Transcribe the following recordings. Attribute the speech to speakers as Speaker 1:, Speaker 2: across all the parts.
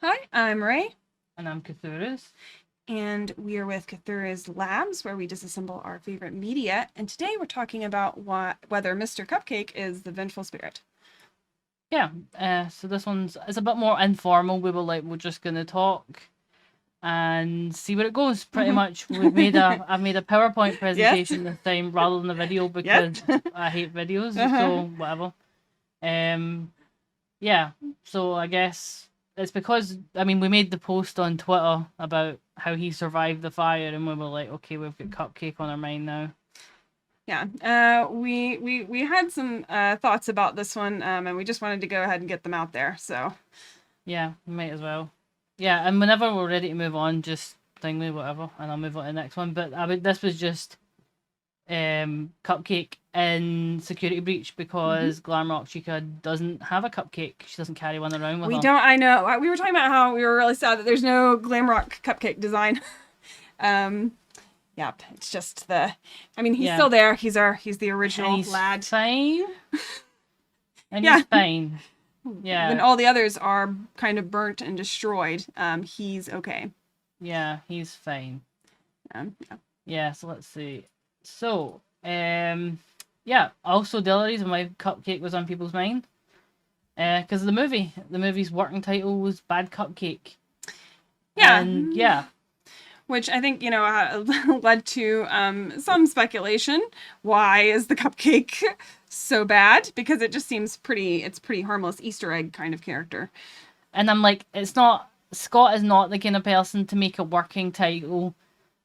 Speaker 1: Hi, I'm Ray,
Speaker 2: And I'm Cathures.
Speaker 1: and we are with Cathures Labs, where we disassemble our favorite media. And today we're talking about whether Mr. Cupcake is the vengeful spirit.
Speaker 2: Yeah, so this one's it's a bit more informal. We're just gonna talk and see where it goes. Pretty much, I've made a PowerPoint
Speaker 1: Yes.
Speaker 2: presentation this time rather than a video
Speaker 1: Yep.
Speaker 2: because I hate videos.
Speaker 1: Uh-huh.
Speaker 2: So whatever. Um, yeah. So I guess it's because we made the post on Twitter about how he survived the fire, and we were like, okay, we've got Cupcake on our mind now.
Speaker 1: Yeah. We had some thoughts about this one, and we just wanted to go ahead and get them out there. So.
Speaker 2: Yeah, we might as well. Yeah, and whenever we're ready to move on, just thing me whatever, and I'll move on to the next one. But this was just Cupcake in Security Breach because Glamrock Chica doesn't have a cupcake. She doesn't carry one around with
Speaker 1: We
Speaker 2: her.
Speaker 1: don't. I know. We were talking about how we were really sad that there's no Glamrock Cupcake design. Yep. It's just the. I mean, he's still there. He's the original
Speaker 2: and he's
Speaker 1: lad.
Speaker 2: Fine. And
Speaker 1: Yeah.
Speaker 2: he's fine. Yeah.
Speaker 1: When all the others are kind of burnt and destroyed, he's okay.
Speaker 2: Yeah, he's fine.
Speaker 1: Yeah.
Speaker 2: Yeah. So let's see. So yeah. Also, the other reason why Cupcake was on people's mind. Because the movie's working title was Bad Cupcake.
Speaker 1: Yeah.
Speaker 2: And yeah.
Speaker 1: Which I think, led to some speculation. Why is the cupcake so bad? Because it just seems it's pretty harmless Easter egg kind of character.
Speaker 2: And I'm like, Scott is not the kind of person to make a working title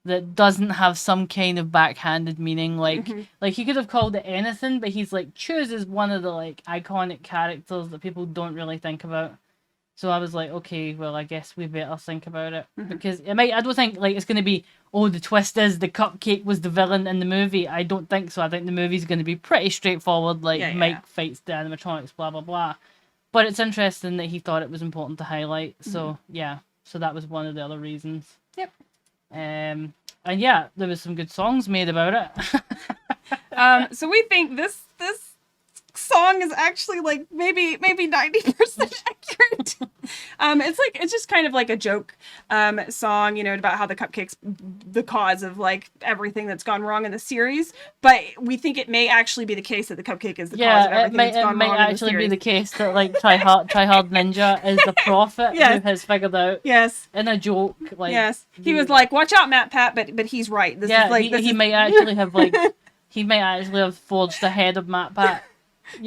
Speaker 2: that doesn't have some kind of backhanded meaning. Like he could have called it anything, but he's like chooses one of the like iconic characters that people don't really think about. So I was like, okay, well, I guess we better think about it because I don't think like it's going to be. Oh, the twist is the cupcake was the villain in the movie. I don't think so. I think the movie's going to be pretty straightforward. Like Mike fights the animatronics, blah blah blah. But it's interesting that he thought it was important to highlight. So yeah, so that was one of the other reasons.
Speaker 1: Yep.
Speaker 2: And yeah, there was some good songs made about
Speaker 1: it. So we think this song is actually like maybe 90% accurate. It's just kind of like a joke song, about how the cupcake's the cause of like everything that's gone wrong in the series. But we think it may actually be the case that the cupcake is the cause of everything that's gone wrong in the series.
Speaker 2: It might actually be the case that like Try Hard Ninja is the prophet who has figured out in a joke. Like
Speaker 1: he was like, "Watch out, Matt Pat," but he's right.
Speaker 2: He might actually have like he might actually have forged ahead of Matt Pat. So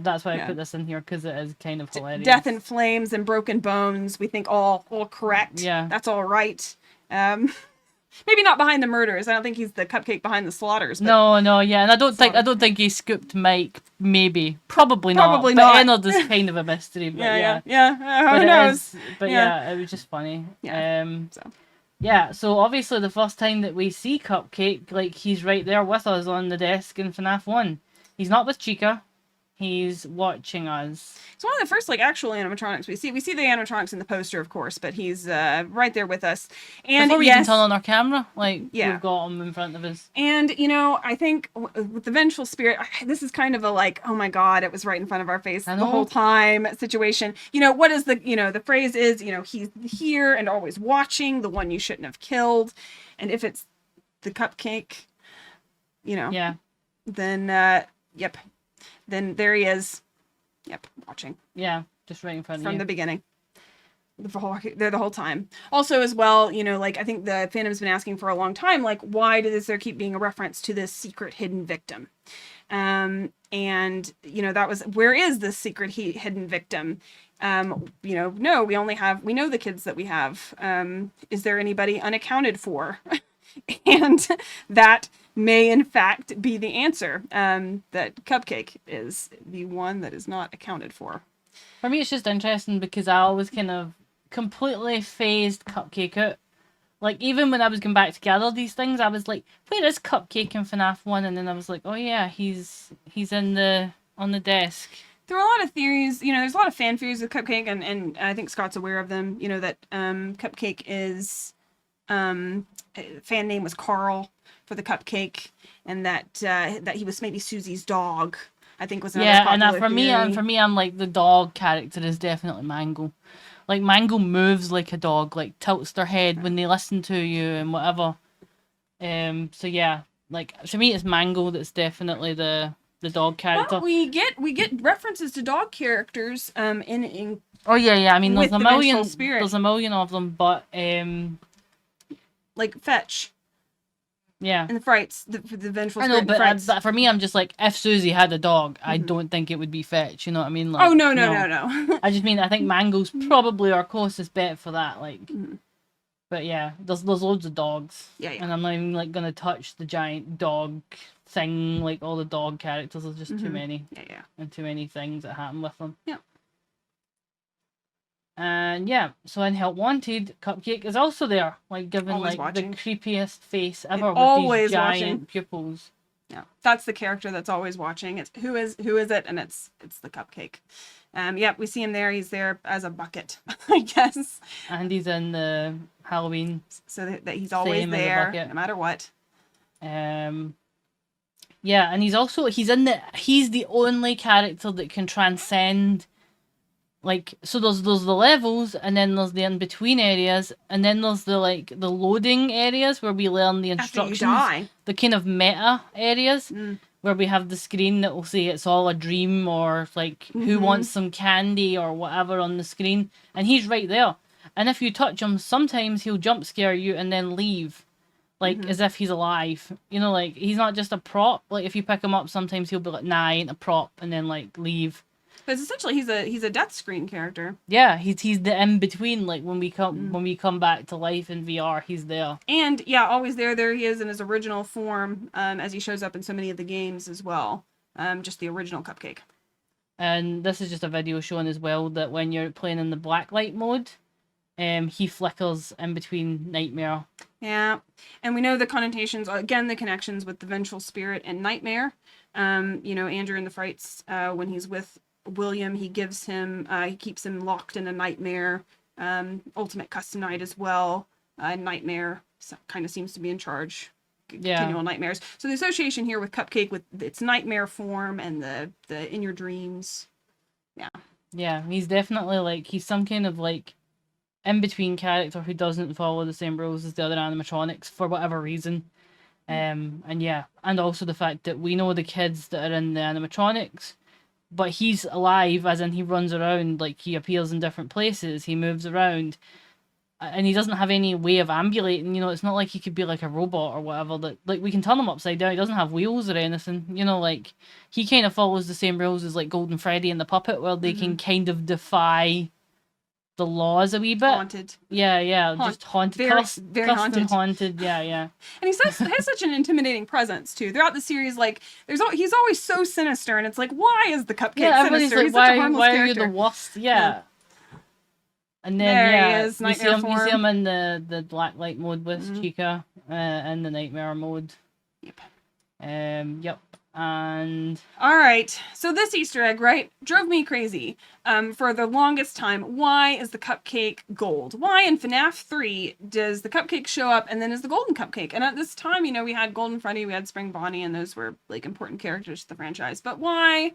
Speaker 2: that's why I put this in here because it is kind of hilarious.
Speaker 1: Death in flames and broken bones, we think all correct.
Speaker 2: Yeah,
Speaker 1: that's all right. Maybe not behind the murders. I don't think he's the cupcake behind the slaughters. But
Speaker 2: no, and I don't think he scooped Mike. Probably not. But Ennard is kind of a mystery. But
Speaker 1: who knows?
Speaker 2: It was just funny. So obviously the first time that we see Cupcake, like he's right there with us on the desk in FNAF 1. He's not with Chica. He's watching us.
Speaker 1: It's one of the first like actual animatronics we see. We see the animatronics in the poster, of course, but he's right there with us. And
Speaker 2: before we even turn on our camera, we've got him in front of us.
Speaker 1: And I think with the vengeful spirit, this is kind of a like, oh my god, it was right in front of our face the whole time situation. What is the phrase is, he's here and always watching, the one you shouldn't have killed. And if it's the cupcake, then yep. Then there he is. Yep, watching.
Speaker 2: Yeah, just right in front of you.
Speaker 1: From the beginning. They're the whole time. Also, as well, like I think the fandom's been asking for a long time, like, why does there keep being a reference to this secret hidden victim? And that was, where is this secret hidden victim? No, we know the kids that we have. Is there anybody unaccounted for? And that may in fact be the answer, that Cupcake is the one that is not accounted for.
Speaker 2: For me, it's just interesting because I always kind of completely phased Cupcake out. Like, even when I was going back to gather these things, I was like, where is Cupcake in FNAF 1? And then I was like, oh yeah, he's on the desk.
Speaker 1: There are a lot of theories, there's a lot of fan theories with Cupcake, and I think Scott's aware of them, that Cupcake is... fan name was Carl for the cupcake, and that he was maybe Susie's dog, I think was another
Speaker 2: Yeah,
Speaker 1: popular
Speaker 2: and
Speaker 1: theory.
Speaker 2: for me, I'm like the dog character is definitely Mango. Like Mango moves like a dog, like tilts their head when they listen to you and whatever. So yeah, like for me, it's Mango that's definitely the dog character.
Speaker 1: But we get references to dog characters in
Speaker 2: Oh yeah. I mean,
Speaker 1: with
Speaker 2: there's
Speaker 1: the vengeful spirit.
Speaker 2: there's a million of them, but
Speaker 1: like Fetch
Speaker 2: yeah.
Speaker 1: and the Frights, the vengeful
Speaker 2: I
Speaker 1: spirit.
Speaker 2: know,
Speaker 1: and Frights.
Speaker 2: but for me, I'm just like, if Susie had a dog, I don't think it would be Fetch. You know what I mean? Like,
Speaker 1: Oh no.
Speaker 2: I just mean I think Mango's probably our closest bet for that. Like, but yeah, there's loads of dogs.
Speaker 1: Yeah.
Speaker 2: And I'm not even like gonna touch the giant dog thing. Like all the dog characters, there's just too many.
Speaker 1: Yeah.
Speaker 2: And too many things that happen with them.
Speaker 1: Yeah.
Speaker 2: And yeah, so in Help Wanted, Cupcake is also there, like giving
Speaker 1: Always
Speaker 2: like
Speaker 1: watching.
Speaker 2: the creepiest face ever with
Speaker 1: always
Speaker 2: these giant
Speaker 1: watching.
Speaker 2: pupils.
Speaker 1: Yeah, that's the character that's always watching. It's who is it, and it's the Cupcake. Yeah, we see him there. He's there as a bucket, I guess.
Speaker 2: And he's in the Halloween,
Speaker 1: so that he's always there, no matter what.
Speaker 2: Yeah, and he's the only character that can transcend. Like, so there's the levels, and then there's the in-between areas, and then there's the loading areas where we learn the instructions.
Speaker 1: After you die.
Speaker 2: The kind of meta areas, where we have the screen that will say it's all a dream, or like, who wants some candy, or whatever on the screen. And he's right there. And if you touch him, sometimes he'll jump scare you and then leave. Like, as if he's alive. You know, like, he's not just a prop. Like, if you pick him up, sometimes he'll be like, nah, I ain't a prop, and then, like, leave.
Speaker 1: But essentially, he's a death screen character.
Speaker 2: Yeah, he's the in between. Like when we come back to life in VR, he's there.
Speaker 1: And yeah, always there. There he is in his original form, as he shows up in so many of the games as well. Just the original Cupcake.
Speaker 2: And this is just a video showing as well that when you're playing in the blacklight mode, he flickers in between Nightmare.
Speaker 1: Yeah, and we know the connotations again, the connections with the vengeful spirit and Nightmare. Andrew in the Frights, when he's with William, he gives him he keeps him locked in a nightmare. Ultimate Custom Night as well. Nightmare kind of seems to be in charge. Continual nightmares. So the association here with Cupcake with its nightmare form and the in your dreams.
Speaker 2: Yeah, he's definitely he's some kind of in between character who doesn't follow the same rules as the other animatronics for whatever reason. And also the fact that we know the kids that are in the animatronics, but he's alive, as in he runs around, he appears in different places, he moves around, and he doesn't have any way of ambulating. It's not like he could be like a robot or whatever, that we can turn him upside down. He doesn't have wheels or anything. He kind of follows the same rules as Golden Freddy and the Puppet, where they can kind of defy the laws a wee bit.
Speaker 1: Haunted.
Speaker 2: Yeah, just haunted.
Speaker 1: Very haunted.
Speaker 2: And haunted, yeah.
Speaker 1: And he has such an intimidating presence too. Throughout the series, he's always so sinister, and it's why is the Cupcake sinister? He's such a harmless character.
Speaker 2: Why are you the worst? Yeah. And then
Speaker 1: there he is,
Speaker 2: you see him in the blacklight mode with Chica, in the nightmare mode.
Speaker 1: Yep.
Speaker 2: Yep. And
Speaker 1: all right, so this Easter egg, right, drove me crazy. For the longest time, why is the Cupcake gold? Why in FNAF 3 does the Cupcake show up and then is the golden Cupcake? And at this time, we had Golden Freddy, we had Spring Bonnie, and those were important characters to the franchise. But why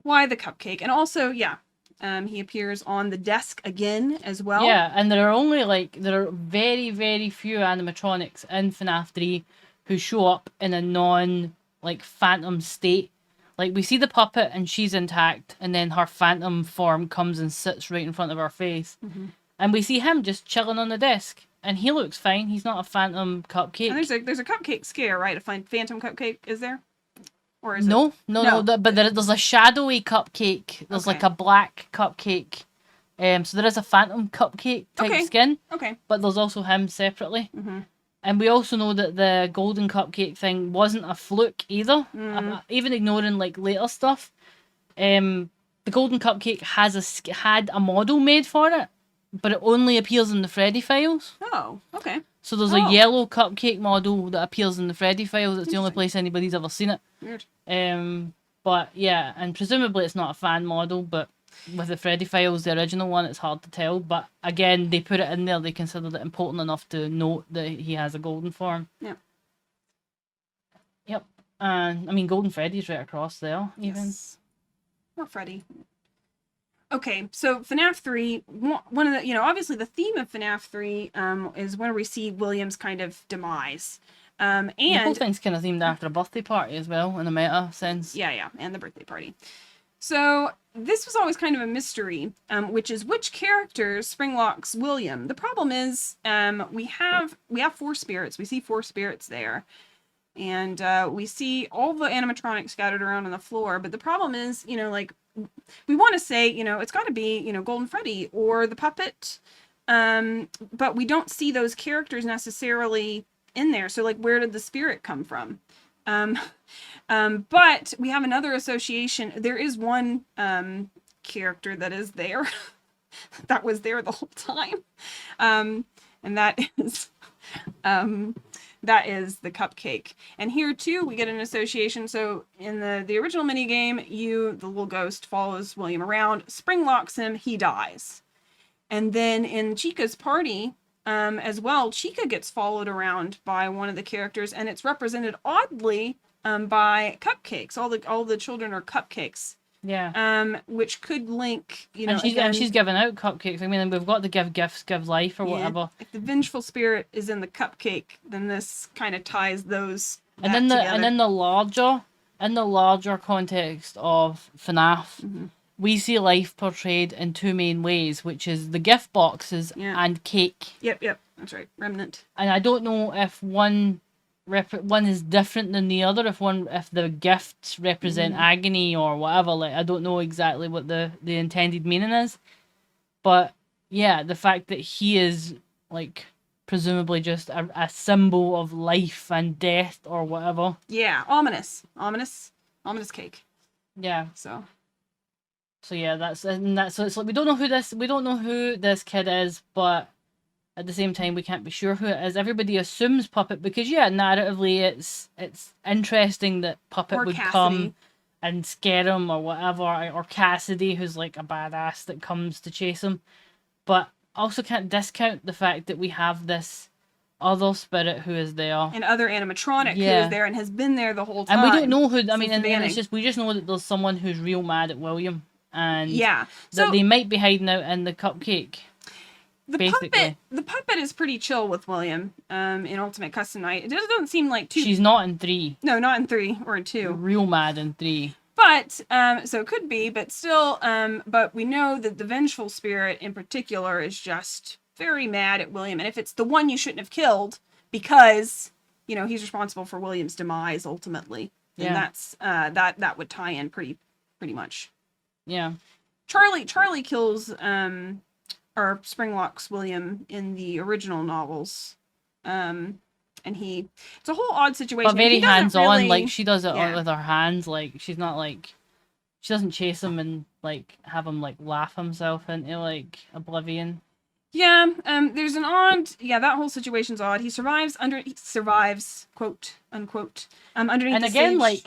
Speaker 1: the Cupcake? And also, he appears on the desk again as well.
Speaker 2: Yeah, and there are very, very few animatronics in FNAF 3 who show up in a phantom state. We see the puppet and she's intact, and then her phantom form comes and sits right in front of our face. And we see him just chilling on the desk, and he looks fine. He's not a phantom Cupcake.
Speaker 1: And there's a Cupcake scare, right? A phantom Cupcake, is there? Or is
Speaker 2: no,
Speaker 1: it?
Speaker 2: But there's a shadowy Cupcake. There's a black Cupcake. So there is a phantom Cupcake type skin.
Speaker 1: Okay.
Speaker 2: But there's also him separately. And we also know that the golden Cupcake thing wasn't a fluke either. Even ignoring later stuff, the golden Cupcake had a model made for it, but it only appears in the Freddy files.
Speaker 1: Oh, okay.
Speaker 2: So there's a yellow Cupcake model that appears in the Freddy files. It's the only place anybody's ever seen it.
Speaker 1: Weird.
Speaker 2: But yeah, and presumably it's not a fan model, but with the Freddy files, the original one, it's hard to tell. But again, they put it in there. They considered it important enough to note that he has a golden form.
Speaker 1: Yeah.
Speaker 2: Yep. And I mean, Golden Freddy's right across there, even.
Speaker 1: Yes. Or Freddy. Okay, so FNAF 3, one of the, obviously the theme of FNAF 3 is where we see William's kind of demise.
Speaker 2: The whole
Speaker 1: And
Speaker 2: thing's kind of themed after a birthday party as well, in a meta sense.
Speaker 1: yeah, and the birthday party. So this was always kind of a mystery, which is which characters Springlocks William. The problem is we have 4 spirits. We see 4 spirits there. And we see all the animatronics scattered around on the floor. But the problem is, like, we want to say, it's got to be, Golden Freddy or the puppet. But we don't see those characters necessarily in there. So, like, where did the spirit come from? But we have another association. There is one character that is there. That was there the whole time. And that is... that is the Cupcake. And here, too, we get an association. So in the original minigame, the little ghost, follows William around, springlocks him, he dies. And then in Chica's party, as well, Chica gets followed around by one of the characters, and it's represented oddly by cupcakes. All the children are cupcakes.
Speaker 2: Yeah.
Speaker 1: Which could link,
Speaker 2: and she's giving out cupcakes. I mean, we've got the give gifts, give life, or whatever.
Speaker 1: If the vengeful spirit is in the cupcake, then this kind of ties those.
Speaker 2: And then in the larger context of FNAF, we see life portrayed in 2 main ways, which is the gift boxes and cake.
Speaker 1: Yep, that's right, remnant.
Speaker 2: And I don't know if one is different than the other, if the gifts represent agony or whatever. Like, I don't know exactly what the intended meaning is, but yeah, the fact that he is, like, presumably just a symbol of life and death or whatever.
Speaker 1: Yeah, ominous cake.
Speaker 2: Yeah.
Speaker 1: So
Speaker 2: yeah, so it's like we don't know who this kid is, but at the same time, we can't be sure who it is. Everybody assumes Puppet because, narratively, it's interesting that Puppet would come and scare him or whatever, or Cassidy, who's like a badass that comes to chase him. But also can't discount the fact that we have this other spirit who is there.
Speaker 1: And other animatronic who is there and has been there the whole time.
Speaker 2: And we don't know who, I mean, and we just know that there's someone who's real mad at William. And that they might be hiding out in the cupcake.
Speaker 1: The puppet is pretty chill with William in Ultimate Custom Night. It doesn't seem like too...
Speaker 2: She's not in 3.
Speaker 1: No, not in 3 or in 2.
Speaker 2: Real mad in 3.
Speaker 1: But, so it could be, but still, but we know that the vengeful spirit in particular is just very mad at William. And if it's the one you shouldn't have killed because, he's responsible for William's demise ultimately. And that's, that would tie in pretty much. Yeah. Charlie kills, or Springlocks William in the original novels. And it's a whole odd situation.
Speaker 2: But very hands-on, like, she does it with her hands, like, she's not, like, she doesn't chase him and, like, have him, like, laugh himself into, like, oblivion.
Speaker 1: Yeah, there's an odd, that whole situation's odd. He survives, quote, unquote, underneath
Speaker 2: and
Speaker 1: the
Speaker 2: again,
Speaker 1: stage.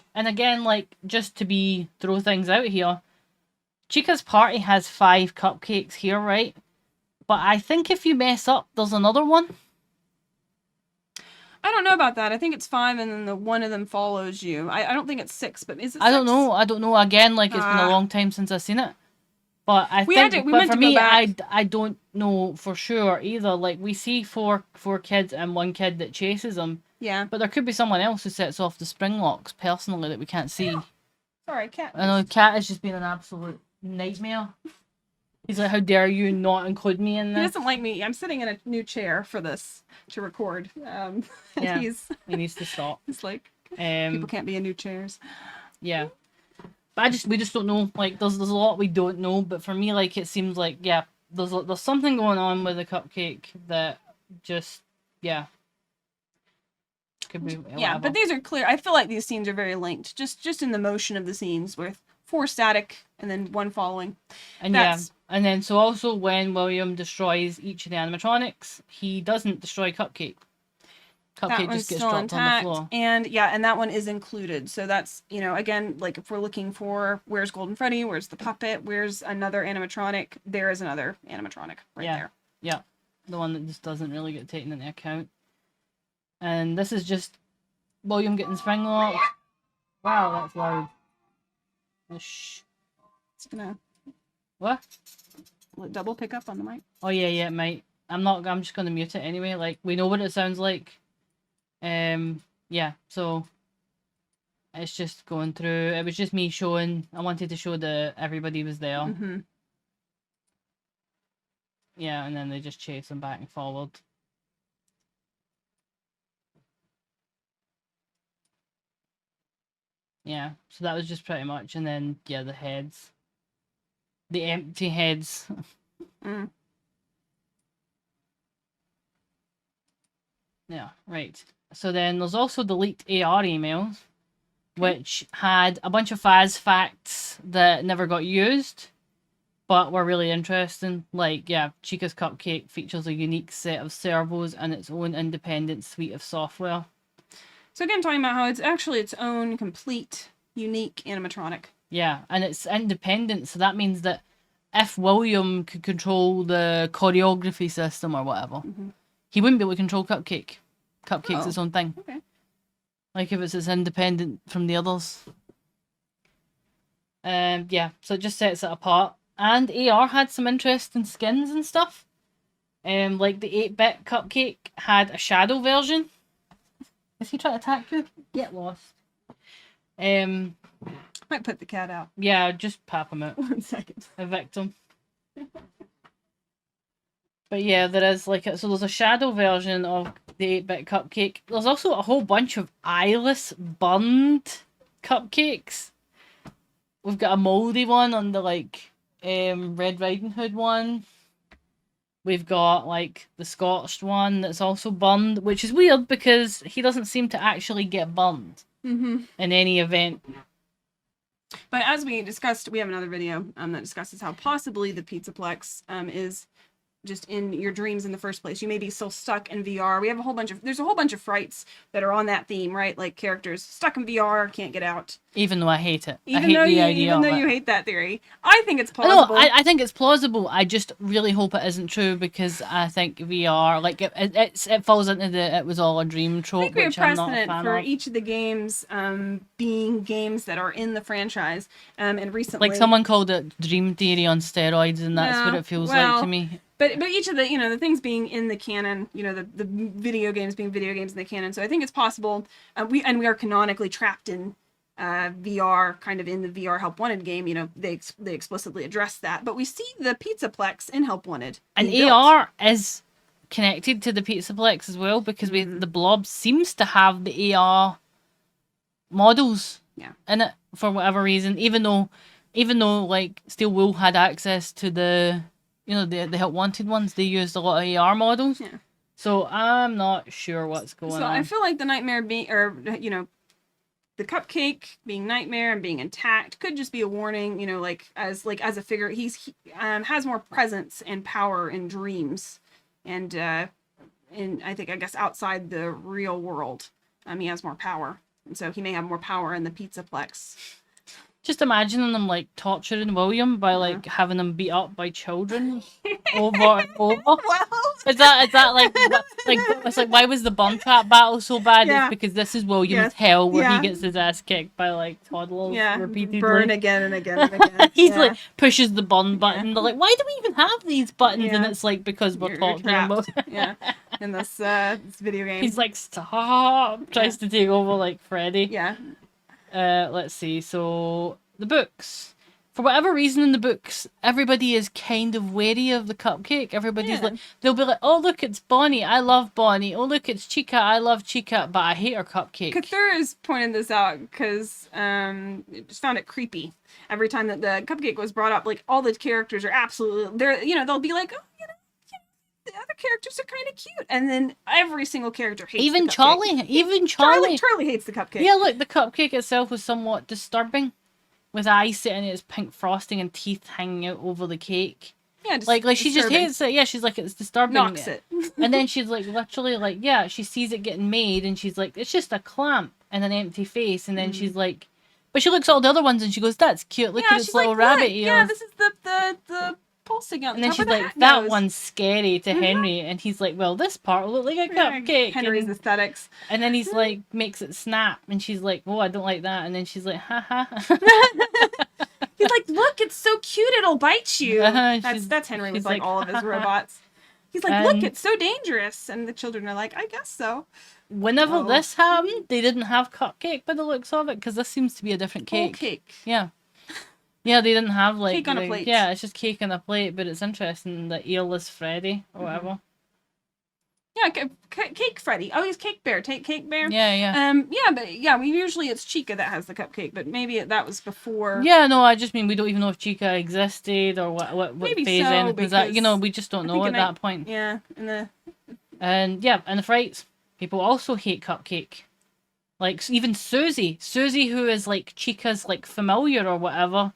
Speaker 2: like, just to throw things out here, Chica's party has 5 cupcakes here, right? But I think if you mess up, there's another one.
Speaker 1: I don't know about that. I think it's 5 and then one of them follows you. I don't think it's 6, but is it 6?
Speaker 2: I don't know. Again, like, it's been a long time since I've seen it. But for me, I don't know for sure either. Like, we see four kids and one kid that chases them.
Speaker 1: Yeah.
Speaker 2: But there could be someone else who sets off the Springlocks personally that we can't see.
Speaker 1: Sorry, Cat.
Speaker 2: I know, Cat has just been an absolute nightmare. He's like, how dare you not include me in this?
Speaker 1: He doesn't like me. I'm sitting in a new chair for this to record.
Speaker 2: He needs to stop.
Speaker 1: It's like, people can't be in new chairs.
Speaker 2: Yeah. But we just don't know. Like, there's a lot we don't know. But for me, like, it seems like, there's something going on with the cupcake that just, could be whatever.
Speaker 1: Yeah, but these are clear. I feel like these scenes are very linked. Just in the motion of the scenes with 4 static and then 1 following.
Speaker 2: And and then so also when William destroys each of the animatronics, he doesn't destroy Cupcake. Cupcake just gets dropped on the floor.
Speaker 1: And that one is included. So that's, again, like, if we're looking for where's Golden Freddy, where's the puppet, where's another animatronic, there is another animatronic there.
Speaker 2: Yeah. The one that just doesn't really get taken into account. And this is just William getting springlocked. Wow, that's loud. Oh, shh.
Speaker 1: It's gonna
Speaker 2: What?
Speaker 1: will it double pick up on the mic.
Speaker 2: Oh yeah, it might. I'm just gonna mute it anyway. Like, we know what it sounds like. Yeah, so it's just going through. It was just me showing. I wanted to show that everybody was there.
Speaker 1: Mm-hmm.
Speaker 2: Yeah, and then they just chased them back and forward. Yeah, so that was just pretty much, and then yeah, the heads, the empty heads.
Speaker 1: Mm.
Speaker 2: Yeah, right. So then there's also the leaked AR emails, which had a bunch of Faz facts that never got used, but were really interesting. Like, yeah, Chica's Cupcake features a unique set of servos and its own independent suite of software.
Speaker 1: So again, talking about how it's actually its own complete, unique animatronic.
Speaker 2: Yeah, and it's independent, so that means that if William could control the choreography system or whatever, he wouldn't be able to control Cupcake. Cupcake's its own thing.
Speaker 1: Okay.
Speaker 2: Like if it's independent from the others. Yeah, so it just sets it apart. And AR had some interesting skins and stuff. Like the 8-bit Cupcake had a shadow version. Is he trying to attack you? Get lost.
Speaker 1: Might put the cat out.
Speaker 2: Yeah, just pop him out.
Speaker 1: 1 second.
Speaker 2: Evict him. But yeah, there is like so there's a shadow version of the 8-bit Cupcake. There's also a whole bunch of eyeless burned cupcakes. We've got a mouldy one on the like Red Riding Hood one. We've got like the scorched one that's also burned, which is weird because he doesn't seem to actually get burned in any event.
Speaker 1: But as we discussed, we have another video that discusses how possibly the Pizzaplex is just in your dreams in the first place. You may be still stuck in VR. We have there's a whole bunch of frights that are on that theme, right? Like characters stuck in VR, can't get out.
Speaker 2: Even though I hate it.
Speaker 1: Even
Speaker 2: I hate
Speaker 1: though
Speaker 2: the idea
Speaker 1: even though
Speaker 2: of
Speaker 1: you
Speaker 2: it.
Speaker 1: hate that theory. I think it's plausible.
Speaker 2: No, I think it's plausible. I just really hope it isn't true because I think VR, like it falls into the it was all a dream
Speaker 1: I
Speaker 2: trope,
Speaker 1: think we have
Speaker 2: which I'm not a
Speaker 1: precedent
Speaker 2: fan
Speaker 1: for
Speaker 2: of.
Speaker 1: each of the games being games that are in the franchise. And recently,
Speaker 2: Like someone called it dream theory on steroids, and that's
Speaker 1: Yeah,
Speaker 2: what it feels like to me.
Speaker 1: But each of the the things being in the canon, the video games being video games in the canon. So I think it's possible. We are canonically trapped in VR, kind of in the VR Help Wanted game. They explicitly address that. But we see the Pizzaplex in Help Wanted.
Speaker 2: And
Speaker 1: being built.
Speaker 2: AR is connected to the Pizzaplex as well because the blob seems to have the AR models in it for whatever reason. Even though like Steel Wool had access to the the Help Wanted ones, they used a lot of AR models.
Speaker 1: Yeah.
Speaker 2: So I'm not sure what's going on.
Speaker 1: So I feel like the nightmare being, or the cupcake being nightmare and being intact could just be a warning. As a figure, he has more presence and power in dreams, and I guess outside the real world, he has more power, and so he may have more power in the Pizzaplex.
Speaker 2: Just imagining them like torturing William by like having him beat up by children over and over.
Speaker 1: Well,
Speaker 2: Is that like it's like why was the bun trap battle so bad?
Speaker 1: Yeah.
Speaker 2: It's because this is William's
Speaker 1: Yes.
Speaker 2: hell where
Speaker 1: Yeah.
Speaker 2: he gets his ass kicked by like toddlers repeatedly.
Speaker 1: burn again and again and again.
Speaker 2: He's like pushes the bun button. They're like, why do we even have these buttons? And
Speaker 1: Yeah.
Speaker 2: it's like because we're
Speaker 1: You're
Speaker 2: talking about.
Speaker 1: yeah, in this video game.
Speaker 2: He's like, stop! Tries to take over like Freddy.
Speaker 1: Yeah.
Speaker 2: Let's see. So the books. For whatever reason in the books, everybody is kind of wary of the cupcake. Everybody's like, they'll be like, oh look, it's Bonnie. I love Bonnie. Oh look, it's Chica. I love Chica, but I hate her cupcake.
Speaker 1: Cathures pointed this out because just found it creepy. Every time that the cupcake was brought up, like all the characters are absolutely they'll be like, oh, the other characters are kind of cute, and then every single character hates
Speaker 2: Even
Speaker 1: the cupcake.
Speaker 2: Charlie.
Speaker 1: Charlie hates the cupcake.
Speaker 2: Yeah, look, the cupcake itself was somewhat disturbing, with eyes sitting in its pink frosting and teeth hanging out over the cake.
Speaker 1: Yeah, just
Speaker 2: like she just
Speaker 1: disturbing.
Speaker 2: hates it. Yeah, she's like, it's disturbing.
Speaker 1: Knocks it.
Speaker 2: And then she's like, literally like, yeah, she sees it getting made, and she's like, it's just a clamp and an empty face, and then she's like, but she looks at all the other ones and she goes, that's cute. Look at
Speaker 1: she's
Speaker 2: its little
Speaker 1: like,
Speaker 2: rabbit
Speaker 1: look,
Speaker 2: ears.
Speaker 1: yeah, this is the pulsing out.
Speaker 2: And then
Speaker 1: top
Speaker 2: she's
Speaker 1: of the
Speaker 2: like,
Speaker 1: hat
Speaker 2: that
Speaker 1: nose.
Speaker 2: one's scary to Henry. And he's like, well, this part will look like a cupcake.
Speaker 1: Henry's aesthetics.
Speaker 2: And then he's like, makes it snap. And she's like, oh, I don't like that. And then she's like, ha ha.
Speaker 1: He's like, look, it's so cute, it'll bite you. That's Henry with like all of his robots. He's like, look, it's so dangerous. And the children are like, I guess so.
Speaker 2: Whenever this happened, they didn't have cupcake by the looks of it, because this seems to be a different cake.
Speaker 1: Whole cake.
Speaker 2: Yeah. Yeah, they didn't have like
Speaker 1: cake on a plate.
Speaker 2: Yeah, it's just cake on a plate, but it's interesting that earless Freddy or whatever.
Speaker 1: Yeah, Cake Freddy. Oh, he's Cake Bear. Take Cake Bear.
Speaker 2: Yeah.
Speaker 1: We usually it's Chica that has the cupcake, but maybe that was before.
Speaker 2: Yeah, no, I just mean we don't even know if Chica existed or what
Speaker 1: Maybe
Speaker 2: phase
Speaker 1: so,
Speaker 2: anything was that. You know, we just don't know at that point.
Speaker 1: Yeah,
Speaker 2: and the Frights, people also hate cupcake. Like even Susie, who is like Chica's like familiar or whatever,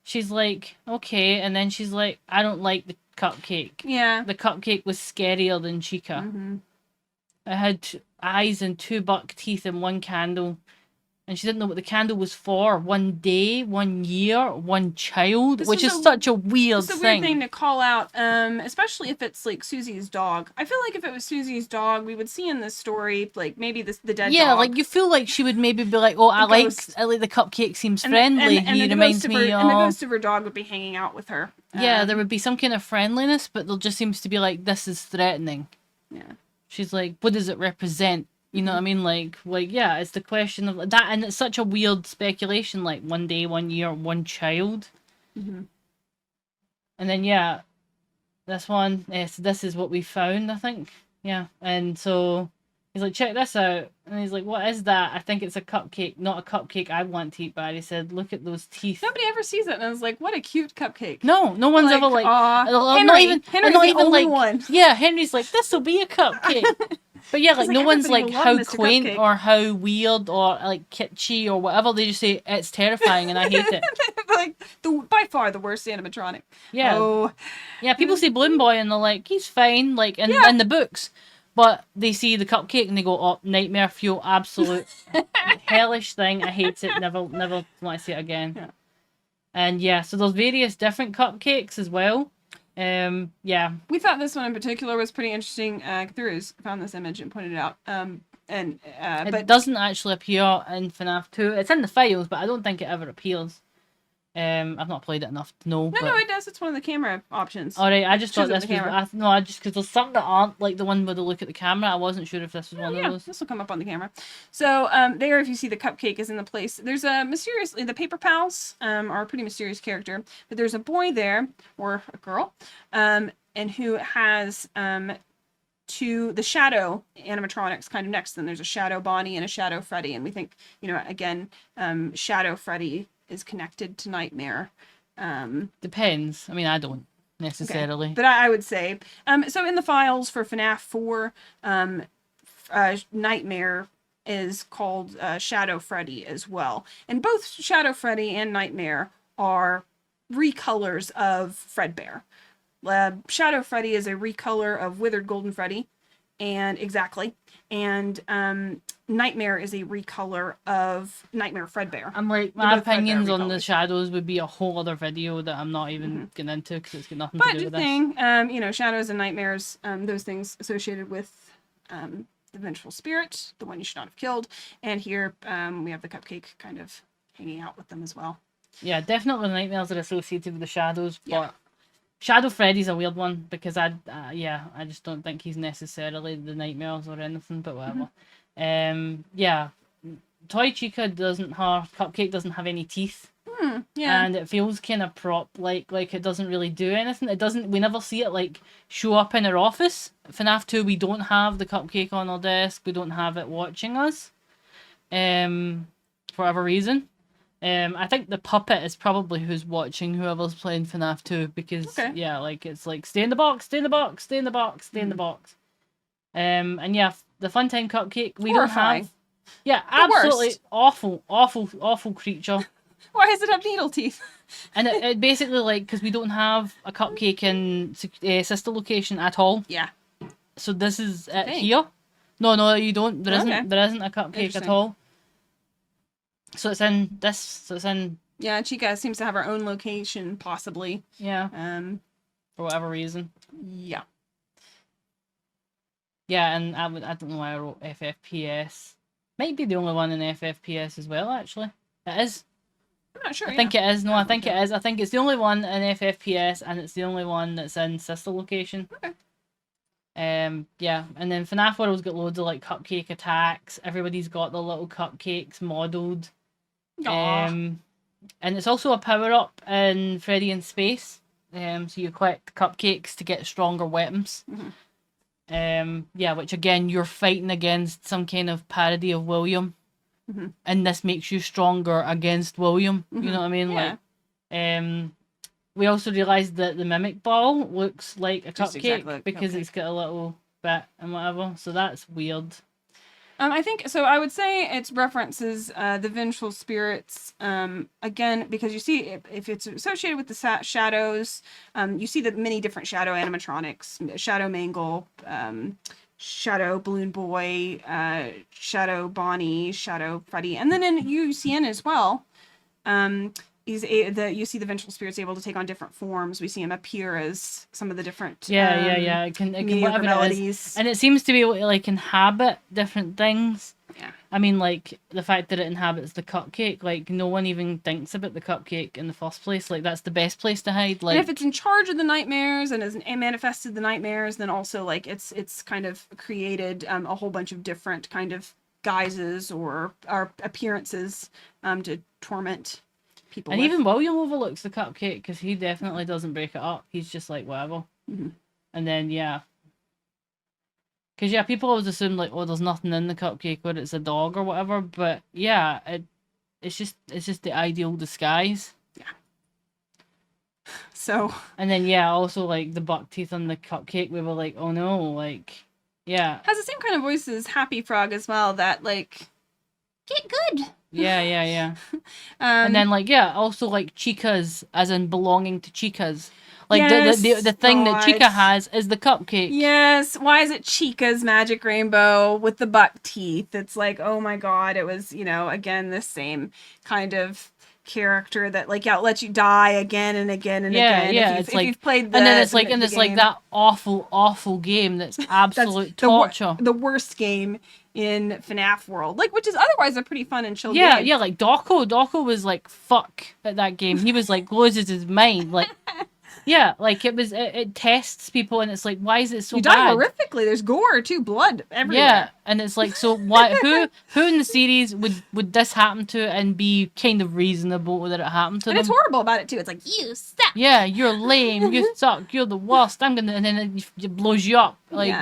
Speaker 2: she's like okay, and then she's like, I don't like the cupcake.
Speaker 1: Yeah.
Speaker 2: The cupcake was scarier than Chica. It had eyes and 2 buck teeth and 1 candle. And she didn't know what the candle was for. 1 day, 1 year, 1 child, which is such a weird thing.
Speaker 1: It's a weird thing to call out, especially if it's like Susie's dog. I feel like if it was Susie's dog, we would see in this story like maybe the dead dog.
Speaker 2: Yeah, like you feel like she would maybe be like, oh, I like the cupcake, seems friendly. He reminds me of.
Speaker 1: And the ghost of her dog would be hanging out with her.
Speaker 2: Yeah, there would be some kind of friendliness, but there just seems to be like, this is threatening.
Speaker 1: Yeah.
Speaker 2: She's like, what does it represent? You know what I mean? Like, yeah, it's the question of that, and it's such a weird speculation, like 1 day, 1 year, 1 child. And then, yeah, this one, so this is what we found, I think. Yeah, and so he's like, check this out. And he's like, what is that? I think it's a cupcake, not a cupcake I want to eat, but he said, look at those teeth.
Speaker 1: Nobody ever sees it, and I was like, what a cute cupcake.
Speaker 2: No one's ever like,
Speaker 1: Henry's the only one.
Speaker 2: Yeah, Henry's like, this will be a cupcake. But yeah, like no one's like how
Speaker 1: Mr.
Speaker 2: quaint
Speaker 1: Cupcake.
Speaker 2: or how weird or like kitschy or whatever. They just say it's terrifying and I hate it.
Speaker 1: Like by far the worst animatronic.
Speaker 2: Yeah.
Speaker 1: Oh.
Speaker 2: Yeah, people say Balloon Boy and they're like, he's fine, like in the books. But they see the cupcake and they go, oh, nightmare fuel, absolute hellish thing. I hate it. Never want to see it again.
Speaker 1: Yeah.
Speaker 2: And yeah, so there's various different cupcakes as well. Yeah.
Speaker 1: We thought this one in particular was pretty interesting. Cathures found this image and pointed it out. But
Speaker 2: it doesn't actually appear in FNAF 2. It's in the files, but I don't think it ever appears. I've not played it enough to know.
Speaker 1: No, it does. It's one of the camera options.
Speaker 2: All right, I just thought this was.
Speaker 1: Camera.
Speaker 2: Just because there's some that aren't like the one where they look at the camera. I wasn't sure if this was one of those.
Speaker 1: This will come up on the camera. So there, if you see the cupcake is in the place. There's the Paper Pals are a pretty mysterious character, but there's a boy there or a girl, and who has to the shadow animatronics kind of next to them. There's a shadow Bonnie and a shadow Freddy, and we think again, shadow Freddy is connected to Nightmare.
Speaker 2: Depends. I mean, I don't necessarily.
Speaker 1: Okay. But I would say. So in the files for FNAF 4, Nightmare is called Shadow Freddy as well. And both Shadow Freddy and Nightmare are recolors of Fredbear. Shadow Freddy is a recolor of Withered Golden Freddy. And Nightmare is a recolor of Nightmare Fredbear.
Speaker 2: I'm like, my opinions on the shadows would be a whole other video that I'm not even getting into because it's got nothing to do with this.
Speaker 1: Shadows and nightmares, those things associated with the vengeful spirit, the one you should not have killed. And here we have the cupcake kind of hanging out with them as well.
Speaker 2: Yeah, definitely the nightmares are associated with the shadows, but Shadow Freddy's a weird one because I just don't think he's necessarily the nightmares or anything, but whatever. Toy Chica Cupcake doesn't have any teeth. And it feels kind of prop like it doesn't really do anything. We never see it like show up in our office. FNAF 2, we don't have the cupcake on our desk. We don't have it watching us. For whatever reason. I think the puppet is probably who's watching whoever's playing FNAF 2 because it's like stay in the box, stay in the box, stay in the box, stay in the box. And yeah, the Funtime Cupcake we don't have. Yeah, absolutely awful creature.
Speaker 1: Why does it have needle teeth?
Speaker 2: And it basically like because we don't have a cupcake in sister location at all.
Speaker 1: Yeah.
Speaker 2: So this is it here. No, you don't. There isn't a cupcake at all. So it's in this. So it's in.
Speaker 1: Yeah, Chica seems to have her own location, possibly.
Speaker 2: Yeah. for whatever reason.
Speaker 1: Yeah.
Speaker 2: Yeah, and I don't know why I wrote FFPS. Might be the only one in FFPS as well, actually. It is.
Speaker 1: I'm not sure.
Speaker 2: I think it is. No, I think it is. I think it's the only one in FFPS, and it's the only one that's in Sister Location.
Speaker 1: Okay.
Speaker 2: Yeah, and then FNAF World's got loads of like cupcake attacks. Everybody's got the little cupcakes modelled. And it's also a power up in Freddy in Space. So you collect cupcakes to get stronger weapons. Yeah, which again you're fighting against some kind of parody of William. And this makes you stronger against William. You know what I mean?
Speaker 1: Yeah.
Speaker 2: Like, we also realised that the mimic ball looks like a
Speaker 1: Just
Speaker 2: cupcake
Speaker 1: exactly like a
Speaker 2: because
Speaker 1: cupcake.
Speaker 2: it's got a little bit and whatever. So that's weird.
Speaker 1: I think so. I would say it references the vengeful spirits again because you see if it's associated with the shadows, you see the many different shadow animatronics: Shadow Mangle, Shadow Balloon Boy, Shadow Bonnie, Shadow Freddy, and then in UCN as well. You see the vengeful spirits able to take on different forms. We see him appear as some of the different
Speaker 2: Yeah. It can whatever it is. And it seems to be able to like inhabit different things.
Speaker 1: Yeah.
Speaker 2: I mean, like the fact that it inhabits the cupcake, like no one even thinks about the cupcake in the first place. Like that's the best place to hide. Like
Speaker 1: and if it's in charge of the nightmares and has manifested the nightmares, then also like it's kind of created a whole bunch of different kind of guises or appearances to torment people.
Speaker 2: And even William overlooks the cupcake because he definitely doesn't break it up. He's just like, whatever. And then, yeah. Because, yeah, people always assume, like, oh, there's nothing in the cupcake or it's a dog or whatever. But, yeah, it's just the ideal disguise.
Speaker 1: Yeah. So.
Speaker 2: And then, yeah, also, like, the buck teeth on the cupcake, we were like, oh, no, like, yeah.
Speaker 1: Has the same kind of voice as Happy Frog as well, that, like, get good.
Speaker 2: Yeah. And then, like, yeah, also, like, CHICA'S, as in belonging to CHICA'S. Like,
Speaker 1: yes,
Speaker 2: the thing that Chica has is the cupcake.
Speaker 1: Yes. Why is it Chica's Magic Rainbow with the buck teeth? It's like, oh my god, it was, again, the same kind of character that, like, lets you die again and again and again.
Speaker 2: Yeah,
Speaker 1: if you've played the,
Speaker 2: and then it's like,
Speaker 1: game.
Speaker 2: that awful game that's absolute torture.
Speaker 1: The worst game in FNAF world, like, which is otherwise a pretty fun and chill
Speaker 2: game.
Speaker 1: Yeah,
Speaker 2: like Dawko was like fuck at that game. He was like loses his mind, like. Yeah, like it tests people and it's like, why is it so bad?
Speaker 1: You die horrifically. There's gore too, blood everywhere.
Speaker 2: Yeah, and it's like, so why? who in the series would this happen to and be kind of reasonable that it happened to them?
Speaker 1: And it's horrible about it too. It's like, you suck.
Speaker 2: Yeah, you're lame. You suck. You're the worst. And then it blows you up. Like,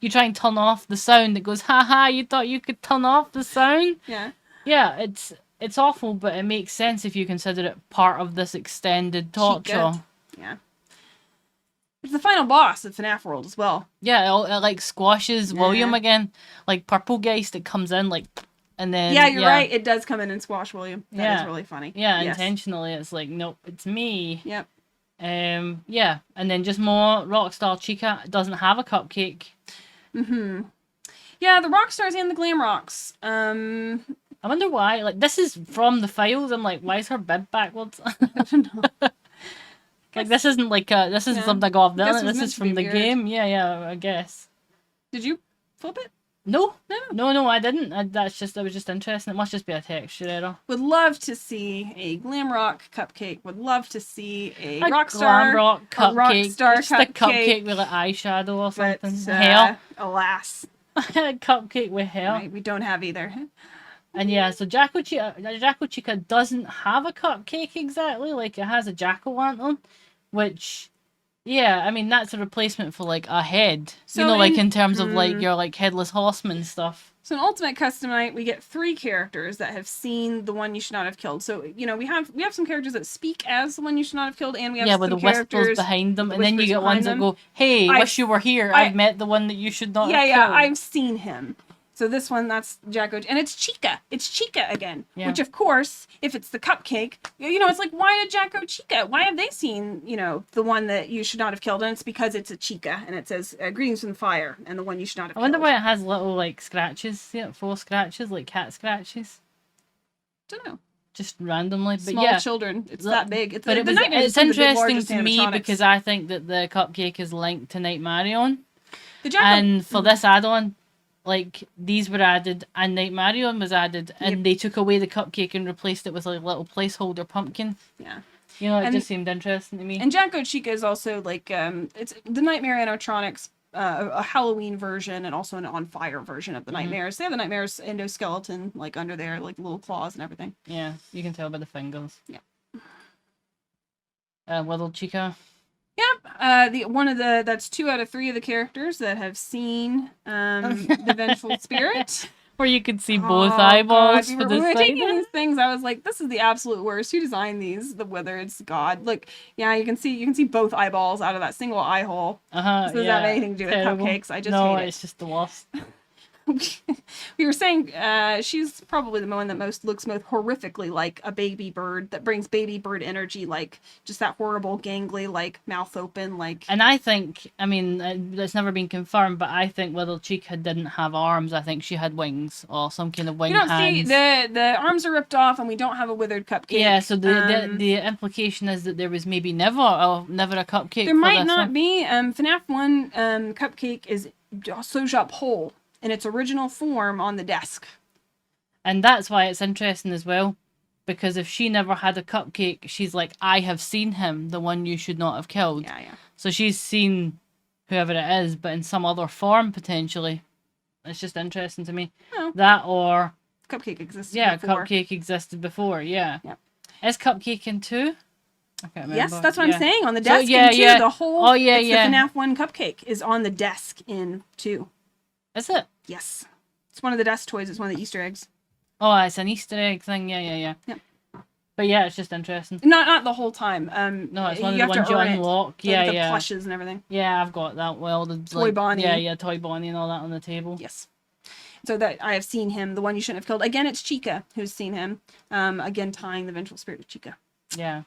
Speaker 2: you try and turn off the sound that goes, haha, you thought you could turn off the sound?
Speaker 1: Yeah.
Speaker 2: Yeah, it's awful, but it makes sense if you consider it part of this extended torture.
Speaker 1: Yeah. It's the final boss of FNAF World as well.
Speaker 2: Yeah, it like squashes William again. Like Purple Geist that comes in, like, and then...
Speaker 1: Yeah, you're right. It does come in and squash William. That is really funny.
Speaker 2: Yeah, intentionally. It's like, nope, it's me.
Speaker 1: Yep.
Speaker 2: Yeah, and then just more Rockstar Chica doesn't have a cupcake.
Speaker 1: Yeah, the Rockstars and the Glam Rocks.
Speaker 2: I wonder why. Like, this is from the files. I'm like, why is her bib backwards?
Speaker 1: I don't know.
Speaker 2: Like, this isn't like this isn't something I got off the internet. This is from the
Speaker 1: weird.
Speaker 2: game. Yeah, I guess.
Speaker 1: Did you flip it?
Speaker 2: No, I didn't. It was just interesting. It must just be a texture error.
Speaker 1: Would love to see a Glam Rock cupcake. Would love to see a Rockstar
Speaker 2: Glam Rock cupcake.
Speaker 1: Rockstar
Speaker 2: just a cupcake with like eyeshadow or something.
Speaker 1: But,
Speaker 2: hair.
Speaker 1: Alas.
Speaker 2: A cupcake with hair.
Speaker 1: Right, we don't have either.
Speaker 2: And yeah, so Jacko Chica doesn't have a cupcake exactly. Like, it has a jack-o'-lantern, which, yeah, I mean, that's a replacement for, like, a head.
Speaker 1: So
Speaker 2: like, in terms of, like, your, like, headless horseman stuff.
Speaker 1: So in Ultimate Custom Night, we get 3 characters that have seen the one you should not have killed. So, we have some characters that speak as the one you should not have killed, and we have some
Speaker 2: with the whispers behind them, and then you get ones that go, hey, wish you were here. I've met the one that you should not have killed.
Speaker 1: Yeah, I've seen him. So this one, that's Jacko, and it's Chica. It's Chica again, which of course, if it's the cupcake, it's like, why did Jacko Chica? Why have they seen, the one that you should not have killed? And it's because it's a Chica, and it says, greetings from the fire, and the one you should not have killed.
Speaker 2: I wonder why it has little, like, scratches, 4 scratches, like cat scratches.
Speaker 1: Don't know.
Speaker 2: just randomly. But
Speaker 1: Small
Speaker 2: yeah,
Speaker 1: children. It's that big. It's,
Speaker 2: but
Speaker 1: the Nightmares
Speaker 2: it's
Speaker 1: is some of the big,
Speaker 2: interesting
Speaker 1: largest
Speaker 2: to me
Speaker 1: animatronics.
Speaker 2: because I think that the cupcake is linked to Night Marion.
Speaker 1: The Jack
Speaker 2: And for this add-on, like, these were added and Night Marion was added, and they took away the cupcake and replaced it with a little placeholder pumpkin.
Speaker 1: Yeah.
Speaker 2: You know, it just seemed interesting to me.
Speaker 1: And Jacko Chica is also like it's the Nightmare animatronics, a Halloween version and also an on fire version of the Nightmares. They have the Nightmares endoskeleton like under there, like little claws and everything.
Speaker 2: Yeah, you can tell by the fingers.
Speaker 1: Yeah.
Speaker 2: Little Chica.
Speaker 1: Yep. That's 2 out of 3 of the characters that have seen the Vengeful Spirit.
Speaker 2: Where you could see both eyeballs
Speaker 1: God.
Speaker 2: for
Speaker 1: When we
Speaker 2: the
Speaker 1: were taking
Speaker 2: side.
Speaker 1: these things, I was like, "This is the absolute worst. Who designed these? Whether it's God, look, yeah, you can see both eyeballs out of that single eye hole. This doesn't have anything to do with cupcakes. I just hate it.
Speaker 2: It's just the worst.
Speaker 1: We were saying she's probably the one that looks most horrifically like a baby bird that brings baby bird energy, like just that horrible gangly, like mouth open, like.
Speaker 2: And I think, I mean, it's never been confirmed, but I think Little Chica didn't have arms. I think she had wings or some kind of wing hands.
Speaker 1: You don't see the arms are ripped off, and we don't have a withered cupcake.
Speaker 2: Yeah, so the implication is that there was maybe never a cupcake.
Speaker 1: There might not be. FNAF 1 cupcake is sewed up whole in its original form on the desk.
Speaker 2: And that's why it's interesting as well, because if she never had a cupcake, she's like, I have seen him, the one you should not have killed.
Speaker 1: Yeah.
Speaker 2: So she's seen whoever it is, but in some other form, potentially. It's just interesting to me.
Speaker 1: Oh.
Speaker 2: That or...
Speaker 1: Cupcake existed before.
Speaker 2: Cupcake existed before, yeah.
Speaker 1: Yep.
Speaker 2: Is Cupcake in 2? I can't remember.
Speaker 1: Yes, that's what I'm saying. On the desk
Speaker 2: so,
Speaker 1: in 2, the whole...
Speaker 2: Oh, yeah,
Speaker 1: the FNAF 1 cupcake is on the desk in 2.
Speaker 2: Is it?
Speaker 1: Yes. It's one of the desk toys. It's one of the Easter eggs.
Speaker 2: Oh, it's an Easter egg thing. Yeah. But yeah, it's just interesting.
Speaker 1: Not the whole time.
Speaker 2: No, it's one of the ones you unlock.
Speaker 1: The plushes and everything.
Speaker 2: Yeah, I've got that. Well, the
Speaker 1: Toy Bonnie.
Speaker 2: Yeah, Toy Bonnie and all that on the table.
Speaker 1: Yes. So that I have seen him, the one you shouldn't have killed. Again, it's Chica who's seen him. Again, tying the vengeful spirit to Chica.
Speaker 2: Yeah.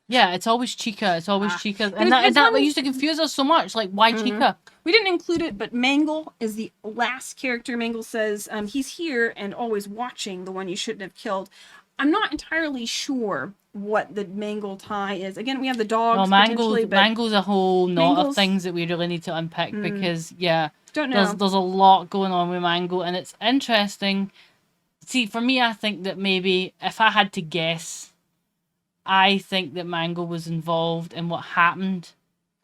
Speaker 2: Yeah, it's always Chica. It's always Chica. And
Speaker 1: it's
Speaker 2: that used to confuse us so much. Like, why Chica?
Speaker 1: We didn't include it, but Mangle is the last character. Mangle says he's here and always watching, the one you shouldn't have killed. I'm not entirely sure what the Mangle tie is. Again, we have the dogs.
Speaker 2: No, Mangle's a whole lot of things that we really need to unpick because,
Speaker 1: don't know.
Speaker 2: There's a lot going on with Mangle, and it's interesting. See, for me, I think that maybe if I had to guess, I think that Mangle was involved in what happened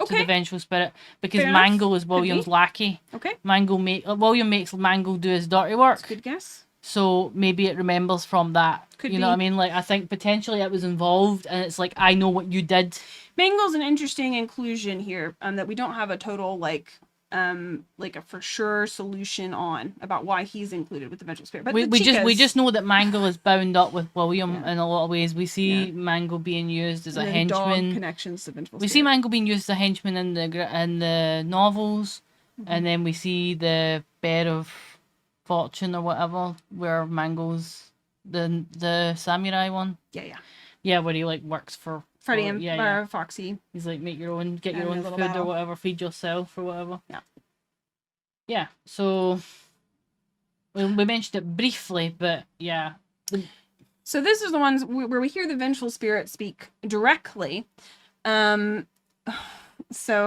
Speaker 2: to the vengeful spirit because Mangle is William's lackey.
Speaker 1: Okay.
Speaker 2: William makes Mangle do his dirty work.
Speaker 1: That's a good guess.
Speaker 2: So maybe it remembers from that.
Speaker 1: Could
Speaker 2: you
Speaker 1: be.
Speaker 2: know what I mean? Like, I think potentially it was involved, and it's like, I know what you did.
Speaker 1: Mangle's an interesting inclusion here, that we don't have a total like a for sure solution on about why he's included with the vengeful spirit. But
Speaker 2: we just know that Mangle is bound up with William in a lot of ways. We see Mangle being used as a henchman.
Speaker 1: Dog connections to vengeful
Speaker 2: we
Speaker 1: spirit.
Speaker 2: see Mangle being used as a henchman in the novels, and then we see the Bear of Fortune or whatever, where Mangle's the samurai one. Yeah, where he like works for
Speaker 1: Freddy and Foxy.
Speaker 2: He's like, get your own food
Speaker 1: battle.
Speaker 2: or whatever, feed yourself or whatever. Yeah. So we mentioned it briefly, but yeah.
Speaker 1: So this is the ones where we hear the vengeful spirit speak directly. So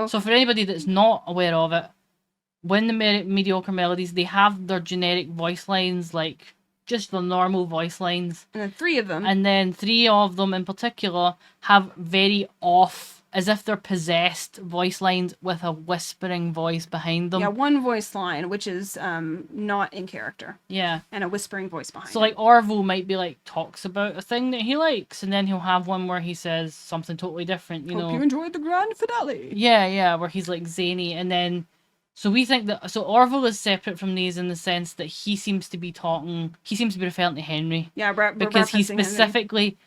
Speaker 2: for anybody that's not aware of it, when the mediocre melodies, they have their generic voice lines, like just the normal voice lines.
Speaker 1: And then 3 of them.
Speaker 2: And then 3 of them in particular have very off, as if they're possessed voice lines with a whispering voice behind them.
Speaker 1: Yeah, one voice line, which is not in character.
Speaker 2: Yeah.
Speaker 1: And a whispering voice behind
Speaker 2: So like Orville might be like, talks about a thing that he likes, and then he'll have one where he says something totally different, you know.
Speaker 1: Hope you enjoyed the grand finale.
Speaker 2: Yeah, where he's like zany, and then... So we think that... So Orville is separate from these in the sense that he seems to be referring to Henry.
Speaker 1: Yeah, we're
Speaker 2: because he specifically... Henry.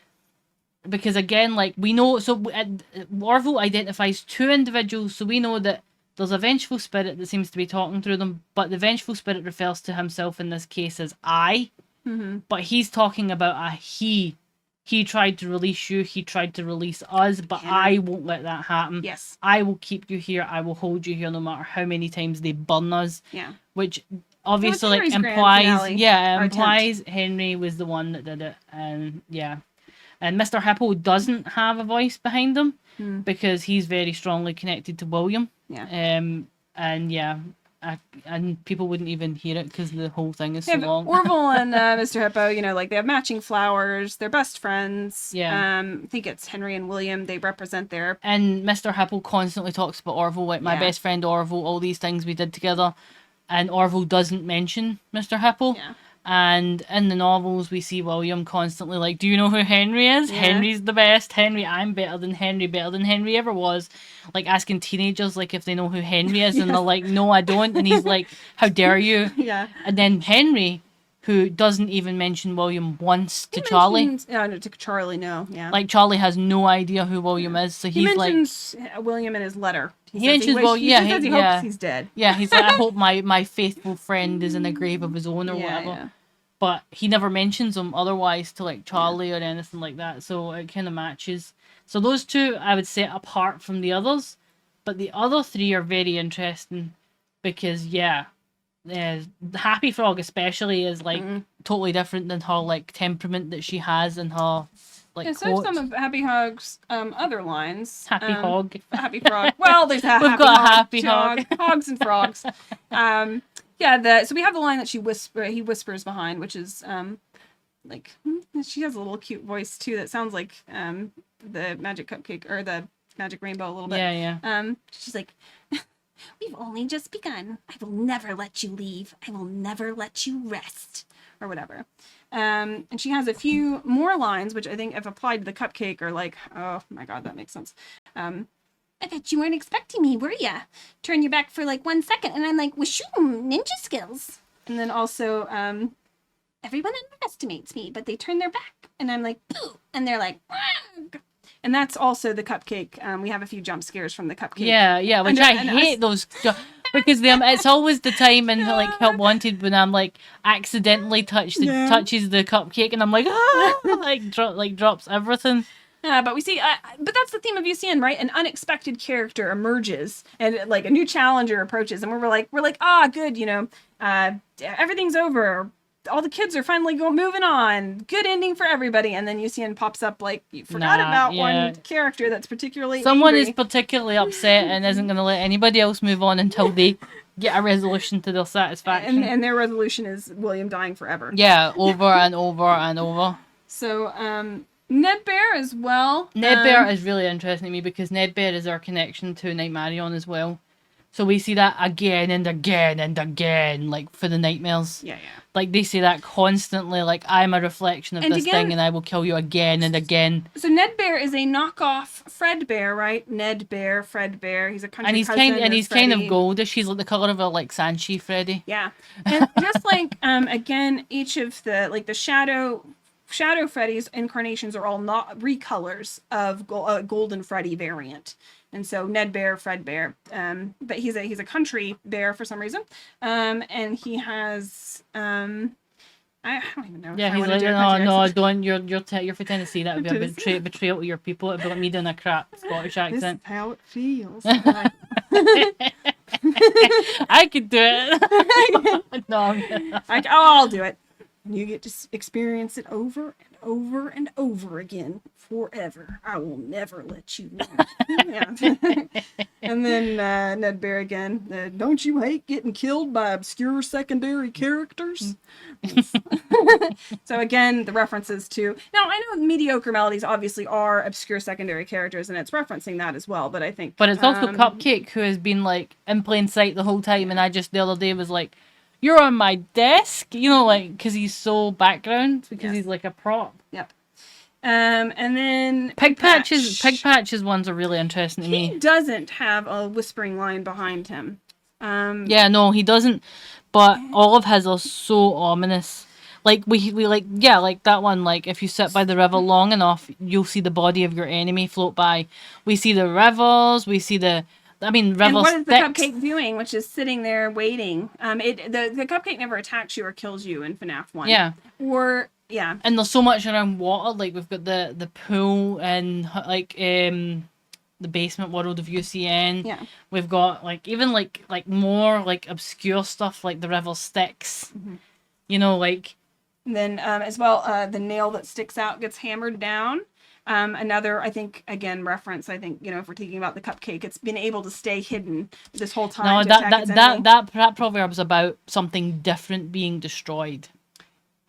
Speaker 2: Because again, like, we know... So Orville identifies 2 individuals, so we know that there's a vengeful spirit that seems to be talking through them, but the vengeful spirit refers to himself in this case as I. But he's talking about a he. He tried to release you, he tried to release us, but I won't let that happen.
Speaker 1: Yes.
Speaker 2: I will keep you here, I will hold you here no matter how many times they burn us.
Speaker 1: Yeah.
Speaker 2: Which obviously like
Speaker 1: Henry's grand
Speaker 2: implies,
Speaker 1: finale,
Speaker 2: yeah,
Speaker 1: or
Speaker 2: it
Speaker 1: attempt.
Speaker 2: implies Henry was the one that did it, and yeah, and Mr. Hippo doesn't have a voice behind him because he's very strongly connected to William.
Speaker 1: Yeah.
Speaker 2: And yeah, and people wouldn't even hear it because the whole thing is so
Speaker 1: Yeah, but
Speaker 2: long.
Speaker 1: Orville and Mr. Hippo, you know, like they have matching flowers. They're best friends.
Speaker 2: Yeah.
Speaker 1: I think it's Henry and William. They represent their.
Speaker 2: And Mr. Hippo constantly talks about Orville, like my
Speaker 1: Yeah.
Speaker 2: best friend Orville, all these things we did together. And Orville doesn't mention Mr. Hippo.
Speaker 1: Yeah.
Speaker 2: And in the novels, we see William constantly like, do you know who Henry is?
Speaker 1: Yeah.
Speaker 2: Henry's the best. Henry, I'm better than Henry ever was. Like asking teenagers like if they know who Henry is, and they're like, no, I don't. And he's like, how dare you?
Speaker 1: Yeah.
Speaker 2: And then Henry, who doesn't even mention William once to
Speaker 1: He
Speaker 2: Charlie.
Speaker 1: mentions- no, to Charlie, no. Yeah.
Speaker 2: Like Charlie has no idea who William is, so
Speaker 1: he
Speaker 2: he's like,
Speaker 1: mentions William in his letter.
Speaker 2: He
Speaker 1: says
Speaker 2: mentions
Speaker 1: wishes-
Speaker 2: Will-
Speaker 1: he
Speaker 2: yeah,
Speaker 1: says he
Speaker 2: yeah.
Speaker 1: hopes he's dead.
Speaker 2: yeah, he's like, I hope my faithful friend is in a grave of his own or
Speaker 1: Yeah,
Speaker 2: whatever.
Speaker 1: yeah.
Speaker 2: But he never mentions him otherwise to like Charlie or anything like that, so it kind of matches. So those two I would set apart from the others, but the other three are very interesting because Happy Frog especially is like totally different than her like temperament that she has in her like
Speaker 1: Yeah, so
Speaker 2: quote.
Speaker 1: some of Happy Hog's other lines.
Speaker 2: Happy Hog.
Speaker 1: Happy Frog. Well, there's a
Speaker 2: We've
Speaker 1: happy
Speaker 2: got a
Speaker 1: hog,
Speaker 2: happy
Speaker 1: hog,
Speaker 2: hog.
Speaker 1: hogs and frogs. So we have the line that he whispers behind, which is like she has a little cute voice too that sounds like the Magic Cupcake or the Magic Rainbow a little bit.
Speaker 2: Yeah.
Speaker 1: She's like, we've only just begun. I will never let you leave. I will never let you rest, or whatever. And she has a few more lines, which I think if applied to the cupcake are like, oh my god, that makes sense. I bet you weren't expecting me, were ya? Turn your back for like 1 second, and I'm like, washoom, ninja skills. And then also, everyone underestimates me, but they turn their back, and I'm like, boo, and they're like, Wag. And that's also the cupcake. We have a few jump scares from the cupcake.
Speaker 2: Yeah, which I hate those because it's always the time in like Help Wanted when I'm like accidentally touches the cupcake and I'm like drops everything.
Speaker 1: But we see, but that's the theme of UCN, right? An unexpected character emerges, and like a new challenger approaches, and we're like, good, everything's over. All the kids are finally moving on. Good ending for everybody. And then UCN pops up like you forgot about one character that's particularly
Speaker 2: someone
Speaker 1: angry.
Speaker 2: is particularly upset and isn't going to let anybody else move on until they get a resolution to their satisfaction.
Speaker 1: And their resolution is William dying forever.
Speaker 2: Yeah, over and over and over.
Speaker 1: So, Ned Bear as well.
Speaker 2: Ned Bear is really interesting to me because Ned Bear is our connection to Nightmarion as well. So we see that again and again and again, like for the nightmares.
Speaker 1: Yeah.
Speaker 2: Like they say that constantly, like I'm a reflection of this thing and I will kill you again and again.
Speaker 1: So Ned Bear is a knockoff Fred Bear, right? Ned Bear, Fred Bear. He's a country cousin
Speaker 2: and he's kind of
Speaker 1: Freddy.
Speaker 2: goldish. He's like the color of a like Sanchi Freddy.
Speaker 1: Yeah. And just like again, each of the shadow Freddy's incarnations are all not recolors of Golden Freddy variant. And so Ned Bear, Fred Bear, but he's a country bear for some reason, and he has I don't even know.
Speaker 2: Yeah, he's like, no, don't. You're from Tennessee. That would be a betrayal to your people. It'd be like me doing a crap Scottish accent.
Speaker 1: This is how it feels.
Speaker 2: I could do it. No,
Speaker 1: I'll do it. And you get to experience it over and over and over again forever. I will never let you leave. And then Ned Bear again. Don't you hate getting killed by obscure secondary characters? So again, the references to... Now, I know mediocre melodies obviously are obscure secondary characters, and it's referencing that as well, but I think...
Speaker 2: But it's also Cupcake, who has been, like, in plain sight the whole time, and I just the other day was like, you're on my desk, because he's so background, because he's like a prop.
Speaker 1: Yep. And then
Speaker 2: Pig Patch's ones are really interesting to me.
Speaker 1: He doesn't have a whispering line behind him.
Speaker 2: Yeah, no, he doesn't. But all of his are so ominous. Like we like that one. Like if you sit by the river long enough, you'll see the body of your enemy float by. We see the rivers. We see the. River
Speaker 1: and what is the
Speaker 2: sticks.
Speaker 1: cupcake doing? Which is sitting there waiting. The cupcake never attacks you or kills you in FNAF 1.
Speaker 2: Yeah.
Speaker 1: Or
Speaker 2: and there's so much around water. Like we've got the pool and like the basement world of UCN.
Speaker 1: Yeah.
Speaker 2: We've got like even like more like obscure stuff like the River Styx. You know, like.
Speaker 1: And then as well, the nail that sticks out gets hammered down. Another, I think, again, reference. I think, if we're thinking about the cupcake, it's been able to stay hidden this whole time.
Speaker 2: No,
Speaker 1: to attack its enemy.
Speaker 2: that proverb's about something different being destroyed.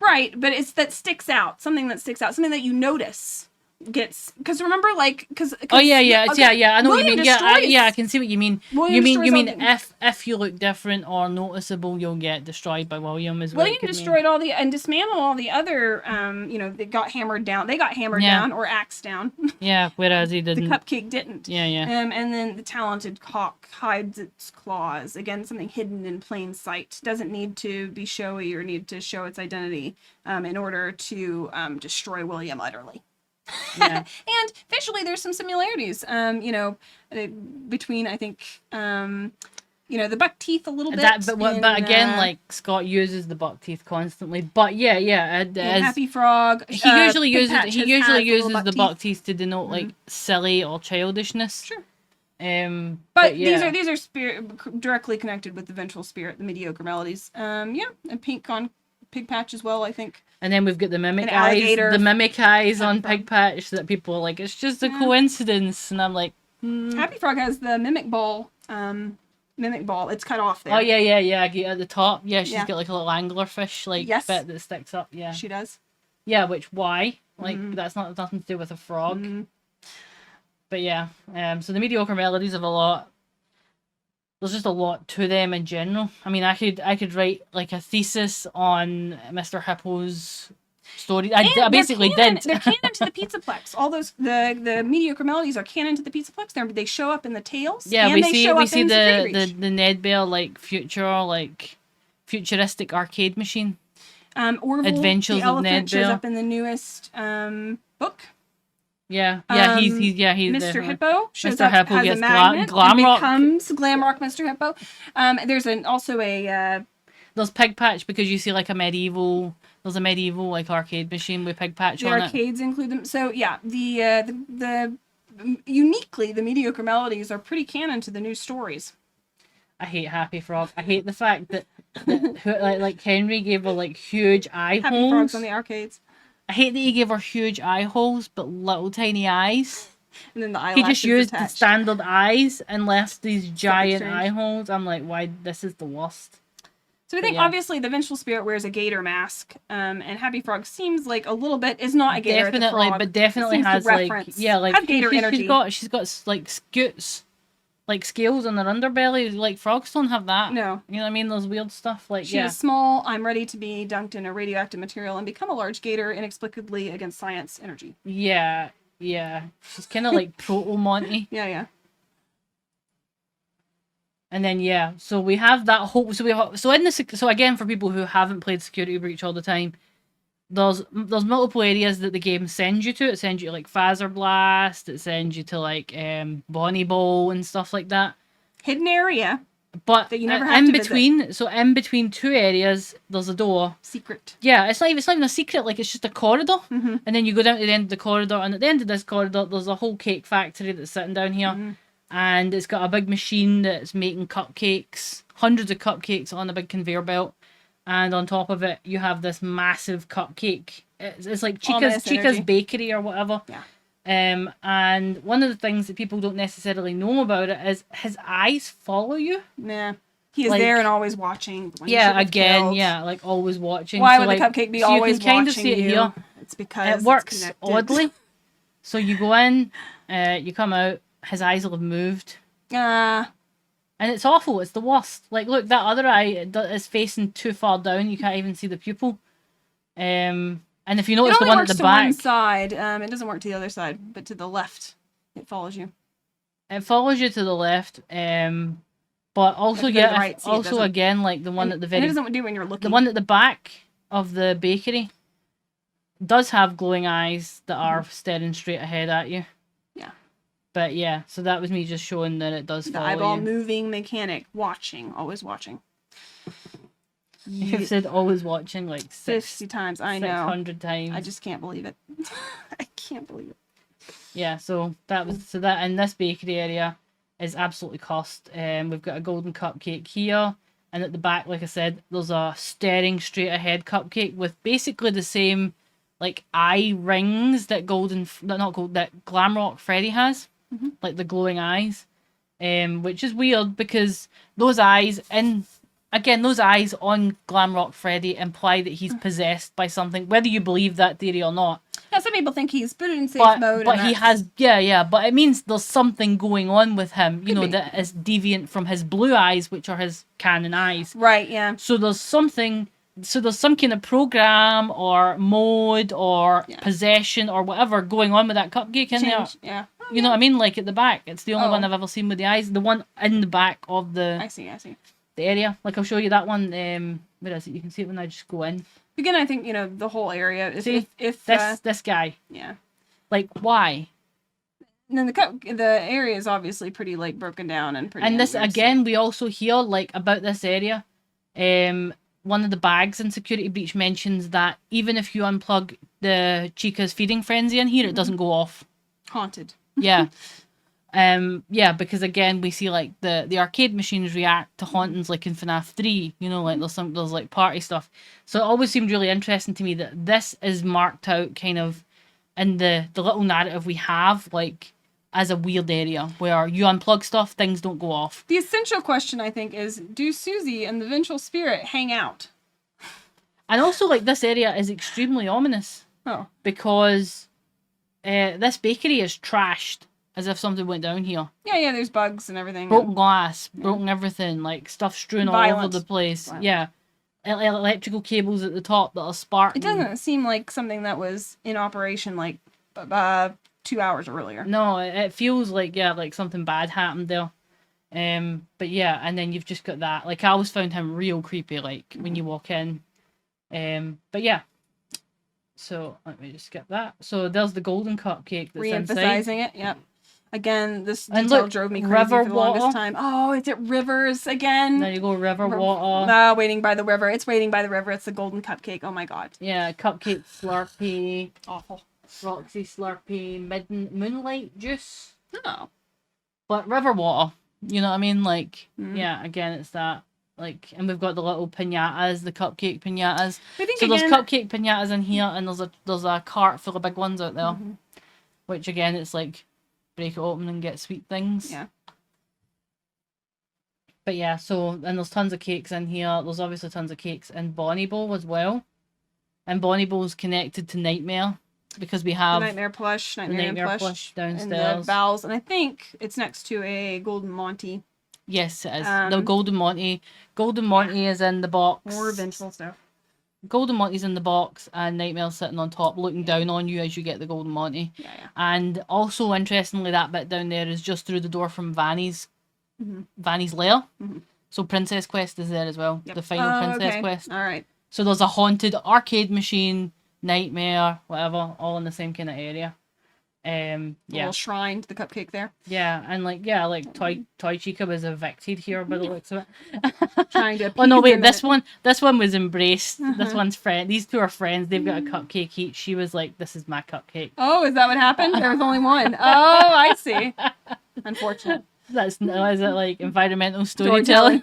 Speaker 1: Right, but it's that sticks out. Something that sticks out. Something that you notice gets, because remember, like, because
Speaker 2: oh yeah, I know what you mean. Yeah, I can see what you mean.
Speaker 1: William
Speaker 2: you mean
Speaker 1: destroys
Speaker 2: if you look different or noticeable, you'll get destroyed by William as well.
Speaker 1: William destroyed all the and dismantled all the other. They got hammered down. They got hammered down or axed down.
Speaker 2: Yeah, whereas he didn't.
Speaker 1: The cupcake didn't.
Speaker 2: Yeah.
Speaker 1: And then the talented cock hides its claws. Again, something hidden in plain sight. Doesn't need to be showy or need to show its identity in order to destroy William utterly.
Speaker 2: Yeah.
Speaker 1: And visually, there's some similarities. Between I think the buck teeth a little bit.
Speaker 2: But again, like Scott uses the buck teeth constantly. But
Speaker 1: Happy Frog.
Speaker 2: He usually uses the
Speaker 1: teeth.
Speaker 2: buck teeth to denote like silly or childishness.
Speaker 1: Sure.
Speaker 2: But
Speaker 1: these are directly connected with the vengeful spirit, the mediocre melodies. And pink on Pigpatch as well, I think.
Speaker 2: And then we've got the mimic eyes on Pigpatch that people are like, it's just a coincidence, and I'm like,
Speaker 1: Happy Frog has the mimic ball. It's cut off there.
Speaker 2: Oh yeah. At the top, she's got like a little anglerfish bit that sticks up. Yeah,
Speaker 1: she does.
Speaker 2: Yeah, why? Like that's nothing to do with a frog. But yeah, so the mediocre melodies have a lot. There's just a lot to them in general. I mean, I could write like a thesis on Mr. Hippo's story. I basically did.
Speaker 1: They're canon to the Pizzaplex. All those the mediocre melodies are canon to the Pizzaplex. They show up in the tales.
Speaker 2: Yeah,
Speaker 1: and
Speaker 2: we see the Ned Bear futuristic arcade machine.
Speaker 1: Orville,
Speaker 2: Adventures
Speaker 1: the
Speaker 2: of Ned
Speaker 1: elephant shows
Speaker 2: Bear
Speaker 1: up in the newest book.
Speaker 2: Yeah, he's
Speaker 1: Mr. Hippo shows
Speaker 2: Mr.
Speaker 1: up,
Speaker 2: Hippo
Speaker 1: has
Speaker 2: gets
Speaker 1: a magnet,
Speaker 2: glam
Speaker 1: and
Speaker 2: rock.
Speaker 1: becomes Glamrock Mr. Hippo. There's also a
Speaker 2: there's Pigpatch because you see like a medieval like arcade machine with Pigpatch on it.
Speaker 1: The arcades include them. So yeah, the uniquely the mediocre melodies are pretty canon to the new stories.
Speaker 2: I hate Happy Frog. I hate the fact that like Henry gave her like huge eye
Speaker 1: Happy
Speaker 2: holes.
Speaker 1: Frogs on the arcades.
Speaker 2: I hate that he gave her huge eye holes, but little tiny eyes.
Speaker 1: And then the eyelashes
Speaker 2: He just used
Speaker 1: attached.
Speaker 2: the standard eyes and left these giant eye holes. I'm like, why? This is the worst.
Speaker 1: So I think obviously the vengeful spirit wears a gator mask, and Happy Frog seems like a little bit is not a gator.
Speaker 2: Definitely has
Speaker 1: has gator energy.
Speaker 2: She's got like scutes, like scales on her underbelly. Like frogs don't have that.
Speaker 1: No,
Speaker 2: you know what I mean? Those weird stuff. Like
Speaker 1: she is small. I'm ready to be dunked in a radioactive material and become a large gator inexplicably against science energy.
Speaker 2: Yeah. She's kind of like Proto Monty.
Speaker 1: Yeah.
Speaker 2: And then so we have that whole so again for people who haven't played Security Breach all the time, there's multiple areas that the game sends you to. It sends you to like Phaser Blast, it sends you to like Bonnie Bowl and stuff like that.
Speaker 1: Hidden area.
Speaker 2: But
Speaker 1: that you never have to
Speaker 2: in between two areas, there's a door.
Speaker 1: Secret.
Speaker 2: Yeah, it's not even a secret. Like it's just a corridor, and then you go down to the end of the corridor, and at the end of this corridor, there's a whole cake factory that's sitting down here, and it's got a big machine that's making cupcakes, hundreds of cupcakes on a big conveyor belt, and on top of it, you have this massive cupcake. It's like Chica's Bakery or whatever.
Speaker 1: Yeah.
Speaker 2: And one of the things that people don't necessarily know about it is his eyes follow you.
Speaker 1: Yeah. He is there and always watching.
Speaker 2: Like always watching.
Speaker 1: Why would the cupcake be always watching
Speaker 2: kind of see it
Speaker 1: you?
Speaker 2: here.
Speaker 1: It's because
Speaker 2: it works oddly. So you go in, you come out, his eyes will have moved. And it's awful. It's the worst. Like, look, that other eye is facing too far down. You can't even see the pupil. And if you notice the one at the back,
Speaker 1: one side. It doesn't work to the other side, but to the left, it follows you.
Speaker 2: It follows you to the left. But also again, like the one at the very.
Speaker 1: It doesn't do when you're looking.
Speaker 2: The one at the back of the bakery does have glowing eyes that are staring straight ahead at you.
Speaker 1: Yeah.
Speaker 2: But yeah, so that was me just showing that it does follow you.
Speaker 1: The eyeball moving mechanic, always watching.
Speaker 2: You've said always watching like
Speaker 1: 50 times. I know.
Speaker 2: 600 times.
Speaker 1: I just can't believe it. I can't believe it.
Speaker 2: Yeah, so that in this bakery area is absolutely cussed. We've got a golden cupcake here, and at the back, like I said, there's a staring straight ahead cupcake with basically the same like eye rings that that Glamrock Freddy has, like the glowing eyes, which is weird because those eyes those eyes on Glamrock Freddy imply that he's possessed by something, whether you believe that theory or not.
Speaker 1: Yeah, some people think he's put it in safe mode.
Speaker 2: But he has, but it means there's something going on with him, that is deviant from his blue eyes, which are his canon eyes.
Speaker 1: Right, yeah.
Speaker 2: So there's some kind of program or mode or possession or whatever going on with that cupcake in there.
Speaker 1: Yeah.
Speaker 2: You know what I mean? Like at the back. It's the only one I've ever seen with the eyes. The one in the back of the...
Speaker 1: I see.
Speaker 2: The area. Like I'll show you that one. Where is it? You can see it when I just go in.
Speaker 1: Again, I think, the whole area. If
Speaker 2: this guy.
Speaker 1: Yeah.
Speaker 2: Like, why?
Speaker 1: And then the area is obviously pretty, like, broken down and pretty...
Speaker 2: And this, again, we also hear, like, about this area. One of the bags in Security Breach mentions that even if you unplug the Chica's feeding frenzy in here, it doesn't go off.
Speaker 1: Haunted.
Speaker 2: Yeah. Because again, we see like the arcade machines react to hauntings like in FNAF 3, like there's like party stuff. So it always seemed really interesting to me that this is marked out kind of in the little narrative we have, like as a weird area where you unplug stuff, things don't go off.
Speaker 1: The essential question, I think, is do Susie and the vengeful spirit hang out?
Speaker 2: And also, like, this area is extremely ominous.
Speaker 1: Oh.
Speaker 2: Because this bakery is trashed. As if something went down here.
Speaker 1: Yeah, there's bugs and everything.
Speaker 2: Broken glass, broken everything, like stuff strewn all over the place. Violent. Yeah. Electrical cables at the top that are sparking.
Speaker 1: It doesn't seem like something that was in operation like 2 hours earlier.
Speaker 2: No, it feels like, like something bad happened there. But yeah, and then you've just got that. Like, I always found him real creepy, like, when you walk in. But yeah. So, let me just get that. So, there's the golden cupcake that's
Speaker 1: re-emphasizing
Speaker 2: inside.
Speaker 1: It, yep. Again, this detail drove me crazy for the longest time. Oh, it's at Rivers again.
Speaker 2: There you go, river water.
Speaker 1: Waiting by the river. It's waiting by the river. It's the golden cupcake. Oh my god.
Speaker 2: Yeah, cupcake Slurpee.
Speaker 1: Awful.
Speaker 2: Roxy Slurpee. Moonlight juice.
Speaker 1: No.
Speaker 2: But river water. You know what I mean? Like, yeah, again, it's that. Like, and we've got the little pinatas, the cupcake pinatas. So there's cupcake pinatas in here, and there's a cart full of big ones out there. Which, again, it's like... break it open and get sweet things.
Speaker 1: Yeah.
Speaker 2: But yeah, so, and there's tons of cakes in here. There's obviously tons of cakes in Bonnie Bowl as well. And Bonnie Bowl's connected to Nightmare because we have
Speaker 1: the Nightmare plush
Speaker 2: downstairs.
Speaker 1: And the bowels. And I think it's next to a Golden Monty.
Speaker 2: Yes, it is. The Golden Monty. Golden Monty is in the box.
Speaker 1: More vengeful stuff.
Speaker 2: Golden Monty's in the box and Nightmare's sitting on top looking down on you as you get the Golden Monty.
Speaker 1: Yeah.
Speaker 2: And also, interestingly, that bit down there is just through the door from Vanny's lair. So Princess Quest is there as well. Yep. The final Princess Quest.
Speaker 1: All right.
Speaker 2: So there's a haunted arcade machine, Nightmare, whatever, all in the same kind of area.
Speaker 1: A little shrine to the cupcake there.
Speaker 2: Yeah, and Toy Chica was evicted here by the looks of it.
Speaker 1: Trying to.
Speaker 2: Oh no, wait, this one was embraced. This one's friend. These two are friends. They've got a cupcake each. She was like, "This is my cupcake."
Speaker 1: Oh, is that what happened? There was only one. Oh, I see. Unfortunate.
Speaker 2: Is it like environmental storytelling?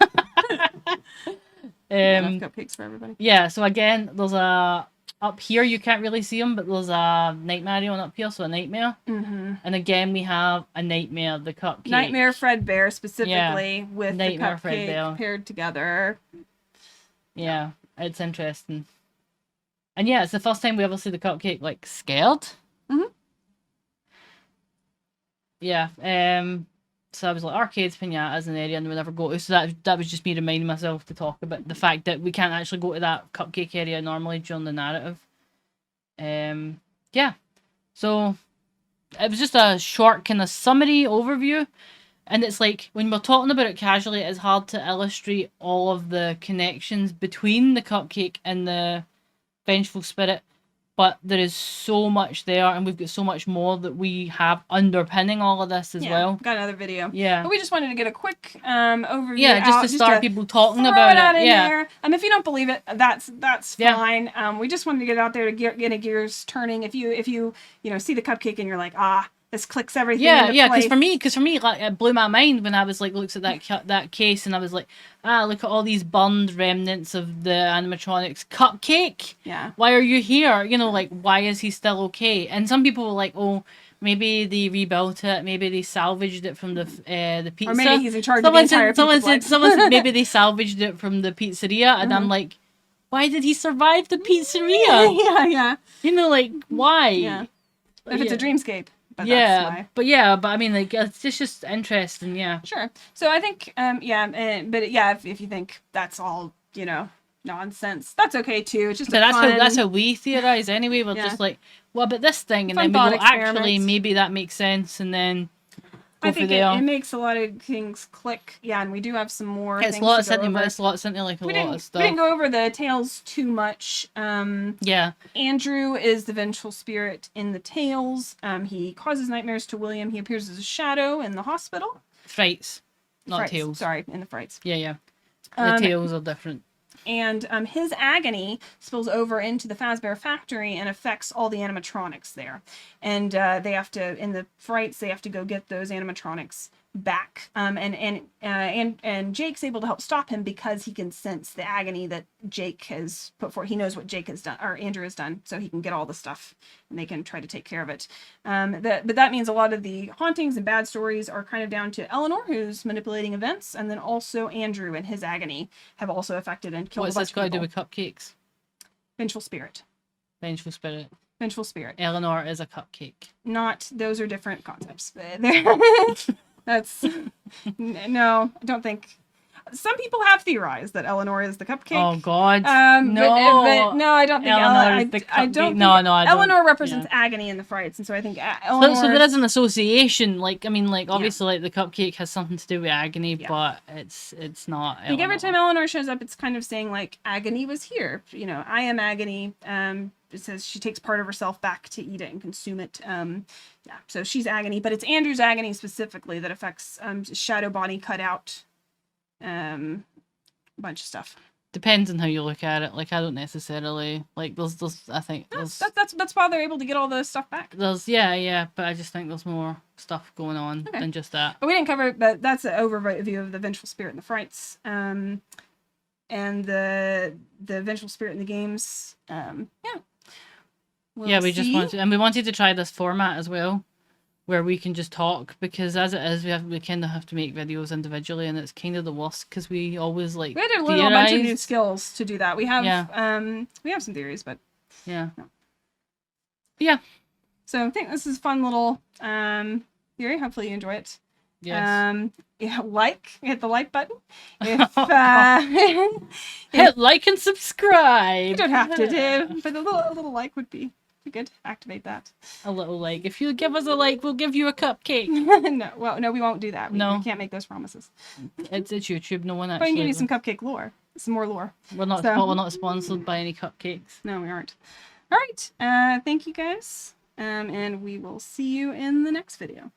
Speaker 1: Cupcakes for everybody.
Speaker 2: Yeah. So again, there's a. Up here, you can't really see them, but there's a Nightmare on up here, so a Nightmare. And again, we have a Nightmare, the cupcake.
Speaker 1: Nightmare Fredbear, specifically, with
Speaker 2: Nightmare
Speaker 1: the cupcake
Speaker 2: Fredbear
Speaker 1: paired together.
Speaker 2: Yeah, it's interesting. And yeah, it's the first time we ever see the cupcake, like, scared. Yeah, so I was like, arcades, pinatas, an area, and we never go to. So that was just me reminding myself to talk about the fact that we can't actually go to that cupcake area normally during the narrative. Yeah. So it was just a short kind of summary overview. And it's like, when we're talking about it casually, it's hard to illustrate all of the connections between the cupcake and the vengeful spirit. But there is so much there, and we've got so much more that we have underpinning all of this as well.
Speaker 1: Got another video.
Speaker 2: Yeah.
Speaker 1: But we just wanted to get a quick overview.
Speaker 2: Yeah, just to start people talking about it. Yeah.
Speaker 1: There. If you don't believe it, that's fine. We just wanted to get it out there to get a gears turning. If you see the cupcake and you're like, this clicks everything
Speaker 2: Yeah,
Speaker 1: into
Speaker 2: yeah.
Speaker 1: place.
Speaker 2: Because for me, like, it blew my mind when I was like, looks at that case, and I was like, look at all these burned remnants of the animatronics. Cupcake.
Speaker 1: Yeah.
Speaker 2: Why are you here? You know, like, why is he still okay? And some people were like, oh, maybe they rebuilt it. Maybe they salvaged it from the pizza.
Speaker 1: Or maybe he's in charge of the entire pizza place.
Speaker 2: Someone said maybe they salvaged it from the pizzeria, and I'm like, why did he survive the pizzeria?
Speaker 1: Yeah.
Speaker 2: You know, like, why?
Speaker 1: Yeah. If it's a dreamscape. But
Speaker 2: yeah,
Speaker 1: that's why.
Speaker 2: but I mean, like, it's just interesting, yeah.
Speaker 1: Sure. So I think, if you think that's all, you know, nonsense, that's okay too. It's just
Speaker 2: that's how we theorize anyway. We're just like, what about this thing? And then we go, actually, maybe that makes sense, and then
Speaker 1: I think it makes a lot of things click. Yeah, and we do have some more things to go over.
Speaker 2: It's lots into like a lot of stuff.
Speaker 1: We didn't go over the tales too much.
Speaker 2: Yeah.
Speaker 1: Andrew is the vengeful spirit in the tales. He causes nightmares to William. He appears as a shadow in the hospital.
Speaker 2: Frights, not
Speaker 1: Frights.
Speaker 2: tales.
Speaker 1: Sorry, in the frights.
Speaker 2: Yeah. The tales are different.
Speaker 1: And his agony spills over into the Fazbear factory and affects all the animatronics there. And they have to, in the frights, they have to go get those animatronics back. And Jake's able to help stop him because he can sense the agony that Jake has put forth. He knows what Jake has done, or Andrew has done, so he can get all the stuff and they can try to take care of it. But that means a lot of the hauntings and bad stories are kind of down to Eleanor, who's manipulating events, and then also Andrew and his agony have also affected and killed a bunch of people.
Speaker 2: What's this got to do with cupcakes?
Speaker 1: Vengeful spirit.
Speaker 2: Vengeful spirit.
Speaker 1: Vengeful spirit.
Speaker 2: Eleanor is a cupcake.
Speaker 1: Those are different concepts. That's no, I don't think. Some people have theorized that Eleanor is the cupcake.
Speaker 2: Oh God,
Speaker 1: no! But no, I don't think
Speaker 2: Eleanor is the cupcake.
Speaker 1: I don't.
Speaker 2: No, I don't.
Speaker 1: Eleanor represents agony in the frights, and so I think Eleanor.
Speaker 2: So there is an association. Like, I mean, like, obviously, like, the cupcake has something to do with agony, but it's not.
Speaker 1: I think every time Eleanor shows up, it's kind of saying like agony was here. You know, I am agony. It says she takes part of herself back to eat it and consume it. So she's agony, but it's Andrew's agony specifically that affects shadow body cutout, a bunch of stuff.
Speaker 2: Depends on how you look at it. Like, I don't necessarily like those. I think
Speaker 1: that's why they're able to get all the stuff back.
Speaker 2: But I just think there's more stuff going on than just that.
Speaker 1: But we didn't cover. But that's an overview of the vengeful spirit and the frights. And the vengeful spirit in the games.
Speaker 2: We wanted to try this format as well, where we can just talk, because as it is, we kind of have to make videos individually, and it's kind of the worst because we always like.
Speaker 1: We had to learn a bunch of new skills to do that. We have some theories, but
Speaker 2: yeah.
Speaker 1: So I think this is a fun little theory. Hopefully you enjoy it.
Speaker 2: Yes.
Speaker 1: Hit the like button. If
Speaker 2: hit like and subscribe.
Speaker 1: You don't have to do, but a little like would be good. Activate that.
Speaker 2: A little like. If you give us a like, we'll give you a cupcake.
Speaker 1: No, we won't do that. We can't make those promises.
Speaker 2: It's YouTube. No one actually.
Speaker 1: But I can give you some cupcake lore. Some more lore.
Speaker 2: We're not sponsored by any cupcakes.
Speaker 1: No, we aren't. All right. Thank you guys. And we will see you in the next video.